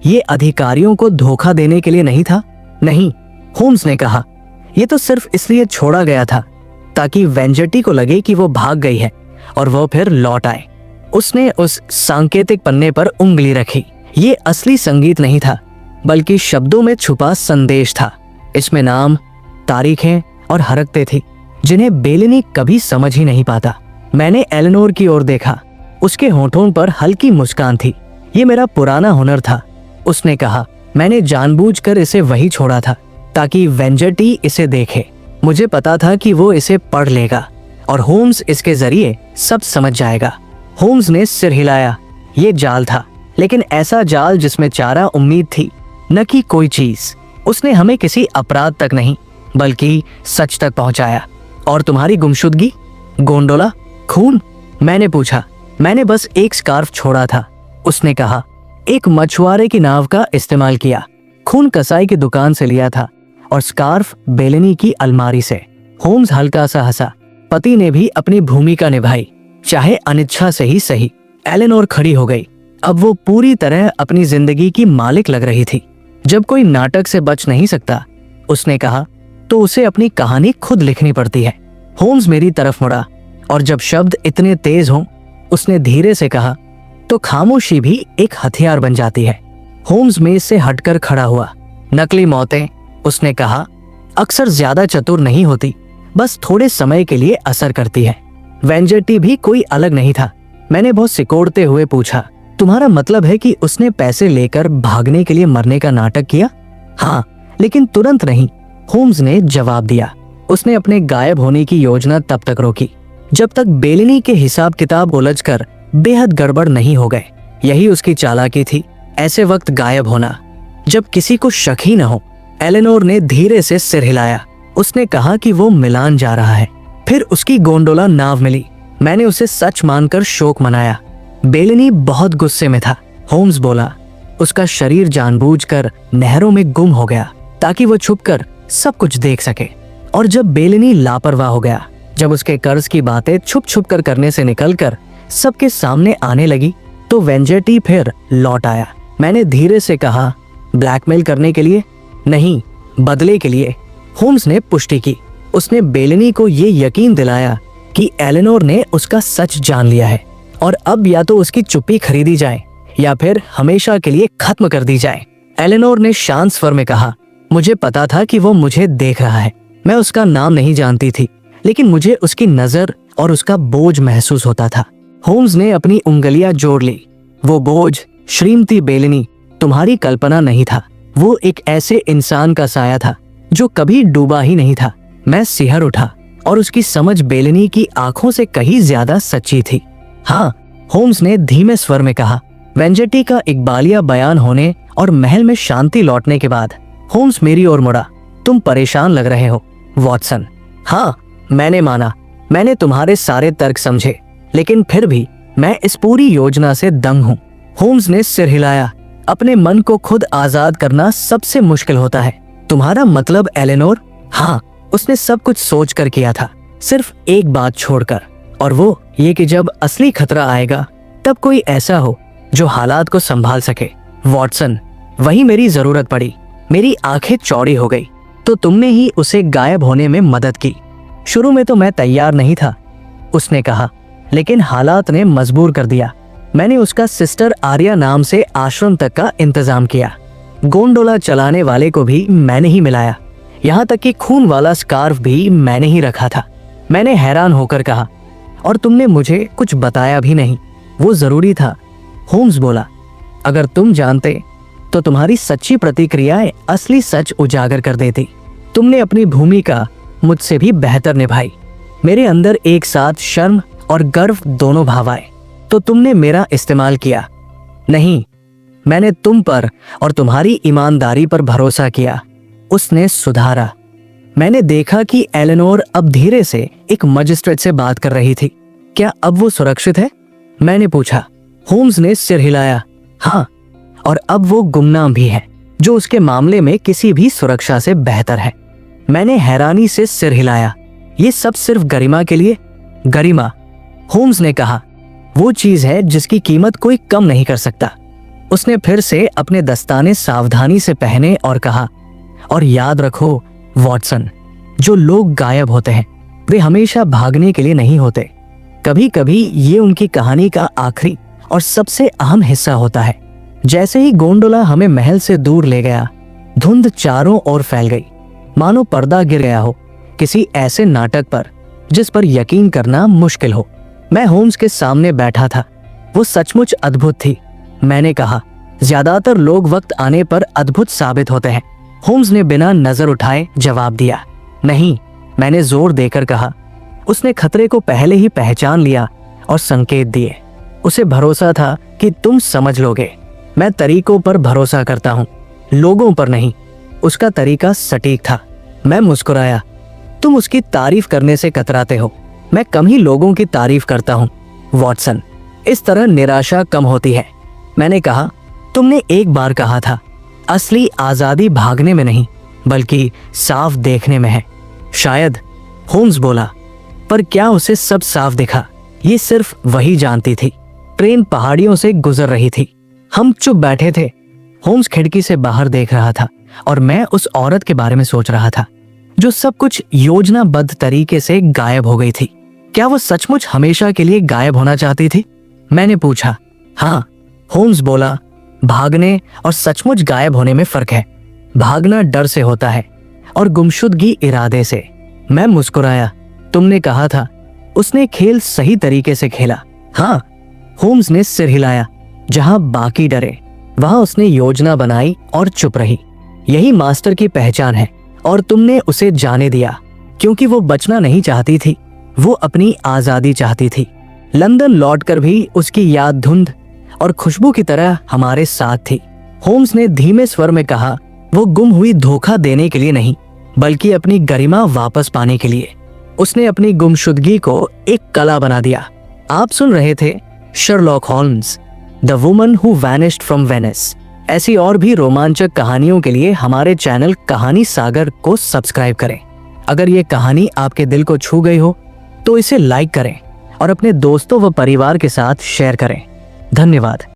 ये अधिकारियों को धोखा देने के लिए नहीं था। नहीं, होम्स ने कहा, ये तो सिर्फ इसलिए छोड़ा गया था ताकि वेंजेटी को लगे कि वो भाग गई है और वो फिर लौट आए। उसने उस सांकेतिक पन्ने पर उंगली रखी। ये असली संगीत नहीं था, बल्कि शब्दों में छुपा संदेश था। इसमें नाम, तारीखें और हरकतें थी जिन्हें बेलेनी कभी समझ ही नहीं पाता। मैंने एलेनोर की ओर देखा। उसके होठों पर हल्की मुस्कान थी। ये मेरा पुराना हुनर था, उसने कहा। मैंने जानबूझकर इसे वही छोड़ा था ताकि वेंजेटी इसे देखे। मुझे पता था कि वो इसे पढ़ लेगा और होम्स इसके जरिए सब समझ जाएगा। होम्स ने सिर हिलाया। ये जाल था, लेकिन ऐसा जाल जिसमें चारा उम्मीद थी, न कि कोई चीज। उसने हमें किसी अपराध तक नहीं, बल्कि सच तक पहुंचाया। और तुम्हारी गुमशुदगी, गोंडोला, खून? मैंने पूछा। मैंने बस एक स्कार्फ छोड़ा था, उसने कहा। एक मछुआरे की नाव का इस्तेमाल किया। खून कसाई की दुकान से लिया था और स्कार्फ बेलेनी की अलमारी से। होम्स हल्का सा हंसा। पति ने भी अपनी भूमिका निभाई, चाहे अनिच्छा से ही सही। एलेनोर खड़ी हो गई। अब वो पूरी तरह अपनी जिंदगी की मालिक लग रही थी। जब कोई नाटक से बच नहीं सकता, उसने कहा, तो उसे अपनी कहानी खुद लिखनी पड़ती है। होम्स मेरी तरफ मुड़ा और जब शब्द इतने तेज हों, उसने धीरे से कहा, तो खामोशी भी एक हथियार बन जाती है। होम्स मेज से हटकर खड़ा हुआ। नकली मौतें, उसने कहा, अक्सर ज्यादा चतुर नहीं होती, बस थोड़े समय के लिए असर करती है। वेंजेटी भी कोई अलग नहीं था। मैंने बहुत सिकोड़ते हुए पूछा, तुम्हारा मतलब है कि उसने पैसे लेकर भागने के लिए मरने का नाटक किया? हाँ, लेकिन तुरंत नहीं, होम्स ने जवाब दिया। उसने अपने गायब होने की योजना तब तक रोकी जब तक बेलेनी के हिसाब किताब उलझकर बेहद गड़बड़ नहीं हो गए। यही उसकी चालाकी थी, ऐसे वक्त गायब होना जब किसी को शक ही न हो। एलेनोर ने धीरे से सिर हिलाया। उसने कहा कि वो मिलान जा रहा है। फिर उसकी गोंडोला नाव मिली। मैंने उसे सच मानकर शोक मनाया। बेलेनी बहुत गुस्से में था, होम्स बोला। उसका शरीर जानबूझकर नहरों में गुम हो गया ताकि वो छुपकर सब कुछ देख सके। और जब बेलेनी लापरवाह हो गया, जब उसके कर्ज की बातें छुप छुप कर करने से निकलकर सबके सामने आने लगी, तो वेंजेटी फिर लौट आया। मैंने धीरे से कहा, ब्लैकमेल करने के लिए? नहीं, बदले के लिए। होम्स ने पुष्टि की। उसने बेलेनी को ये यकीन दिलाया कि एलेनोर ने उसका सच जान लिया है और अब या तो उसकी चुप्पी खरीदी जाए या फिर हमेशा के लिए खत्म कर दी जाए। एलेनोर ने शांत स्वर में कहा, मुझे पता था कि वो मुझे देख रहा है। मैं उसका नाम नहीं जानती थी, लेकिन मुझे उसकी नजर और उसका बोझ महसूस होता था। होम्स ने अपनी उंगलियां जोड़ ली। वो बोझ, श्रीमती बेलेनी, तुम्हारी कल्पना नहीं था। वो एक ऐसे इंसान का साया था जो कभी डूबा ही नहीं था। मैं सिहर उठा और उसकी समझ बेलेनी की आंखों से कहीं ज्यादा सच्ची थी। हाँ, होम्स ने धीमे स्वर में कहा। वेंजेटी का इकबालिया बयान होने और महल में शांति लौटने के बाद होम्स मेरी ओर मुड़ा। तुम परेशान लग रहे हो, वॉटसन। हाँ, मैंने माना। मैंने तुम्हारे सारे तर्क समझे, लेकिन फिर भी मैं इस पूरी योजना से दंग हूँ। होम्स ने सिर हिलाया। अपने मन को खुद आजाद करना सबसे मुश्किल होता है। तुम्हारा मतलब एलेनोर? हाँ, उसने सब कुछ सोच कर किया था, सिर्फ एक बात छोड़कर, और वो ये कि जब असली खतरा आएगा तब कोई ऐसा हो जो हालात को संभाल सके। वॉटसन, वही मेरी जरूरत पड़ी। मेरी आंखें चौड़ी हो गई तो तुमने ही उसे गायब होने में मदद की। शुरू में तो मैं तैयार नहीं था, उसने कहा, लेकिन हालात ने मजबूर कर दिया। मैंने उसका सिस्टर आर्या नाम से आश्रम तक का इंतजाम किया। गोंडोला चलाने वाले को भी मैंने ही मिलाया, यहाँ तक कि खून वाला स्कार्फ भी मैंने ही रखा था। मैंने हैरान होकर कहा, और तुमने मुझे कुछ बताया भी नहीं, वो जरूरी था। होम्स बोला, अगर तुम जानते तो तुम्हारी सच्ची प्रतिक्रियाएं असली सच उजागर कर देती। तुमने अपनी भूमिका मुझसे भी बेहतर निभाई। मेरे अंदर एक साथ शर्म और गर्व दोनों भाव आए, तो तुमने मेरा इस्तेमाल किया। नहीं, मैंने तुम पर और तुम्हारी ईमानदारी पर भरोसा किया। उसने सुधारा। मैंने देखा कि एलेनोर अब धीरे से एक मजिस्ट्रेट से बात कर रही थी। क्या अब वो सुरक्षित है? मैंने पूछा। होम्स ने सिर हिलाया। हाँ, और अब वो गुमनाम भी है, जो उसके मामले में किसी भी सुरक्षा से बेहतर है। मैंने हैरानी से सिर हिलाया। ये सब सिर्फ गरिमा के लिए? गरिमा, होम्स ने कहा, वो चीज है जिसकी कीमत कोई कम नहीं कर सकता। उसने फिर से अपने दस्ताने सावधानी से पहने और कहा, और याद रखो वॉटसन, जो लोग गायब होते हैं वे हमेशा भागने के लिए नहीं होते। कभी कभी ये उनकी कहानी का आखिरी और सबसे अहम हिस्सा होता है। जैसे ही गोंडोला हमें महल से दूर ले गया, धुंध चारों ओर फैल गई, मानो पर्दा गिर गया हो किसी ऐसे नाटक पर जिस पर यकीन करना मुश्किल हो। मैं होम्स के सामने बैठा था। वो सचमुच अद्भुत थी। मैंने कहा, ज्यादातर लोग वक्त आने पर अद्भुत साबित होते हैं। होम्स ने बिना नजर उठाए जवाब दिया। नहीं, मैंने जोर देकर कहा। उसने खतरे को पहले ही पहचान लिया और संकेत दिए। उसे भरोसा था कि तुम समझ लोगे। मैं तरीकों पर भरोसा करता हूँ, लोगों पर नहीं। उसका तरीका सटीक था। मैं मुस्कुराया। तुम उसकी तारीफ करने से कतराते हो। मैं कम ही लोगों की तारीफ करता हूँ वॉटसन। इस तरह निराशा कम होती है। मैंने कहा, तुमने एक बार कहा था, असली आजादी भागने में नहीं बल्कि साफ देखने में है। शायद, होम्स बोला, पर क्या उसे सब साफ दिखा? ये सिर्फ वही जानती थी। ट्रेन पहाड़ियों से गुजर रही थी। हम चुप बैठे थे। होम्स खिड़की से बाहर देख रहा था और मैं उस औरत के बारे में सोच रहा था जो सब कुछ योजनाबद्ध तरीके से गायब हो गई थी। क्या वो सचमुच हमेशा के लिए गायब होना चाहती थी? मैंने पूछा। हाँ, होम्स बोला, भागने और सचमुच गायब होने में फर्क है। भागना डर से होता है और गुमशुदगी इरादे से। मैं मुस्कुराया। तुमने कहा था। उसने खेल सही तरीके से खेला। हाँ, होम्स ने सिर हिलाया। जहां बाकी डरे वहां उसने योजना बनाई और चुप रही। यही मास्टर की पहचान है और तुमने उसे जाने दिया क्योंकि वो बचना नहीं चाहती थी। वो अपनी आजादी चाहती थी। लंदन लौटकर भी उसकी याद धुंध और खुशबू की तरह हमारे साथ थी। होम्स ने धीमे स्वर में कहा, वो गुम हुई धोखा देने के लिए नहीं बल्कि अपनी गरिमा वापस पाने के लिए। उसने अपनी गुमशुदगी को एक कला बना दिया। आप सुन रहे थे Sherlock Holmes, the woman who vanished from Venice. ऐसी और भी रोमांचक कहानियों के लिए हमारे चैनल कहानी सागर को सब्सक्राइब करें। अगर ये कहानी आपके दिल को छू गई हो तो इसे लाइक करें और अपने दोस्तों व परिवार के साथ शेयर करें। धन्यवाद।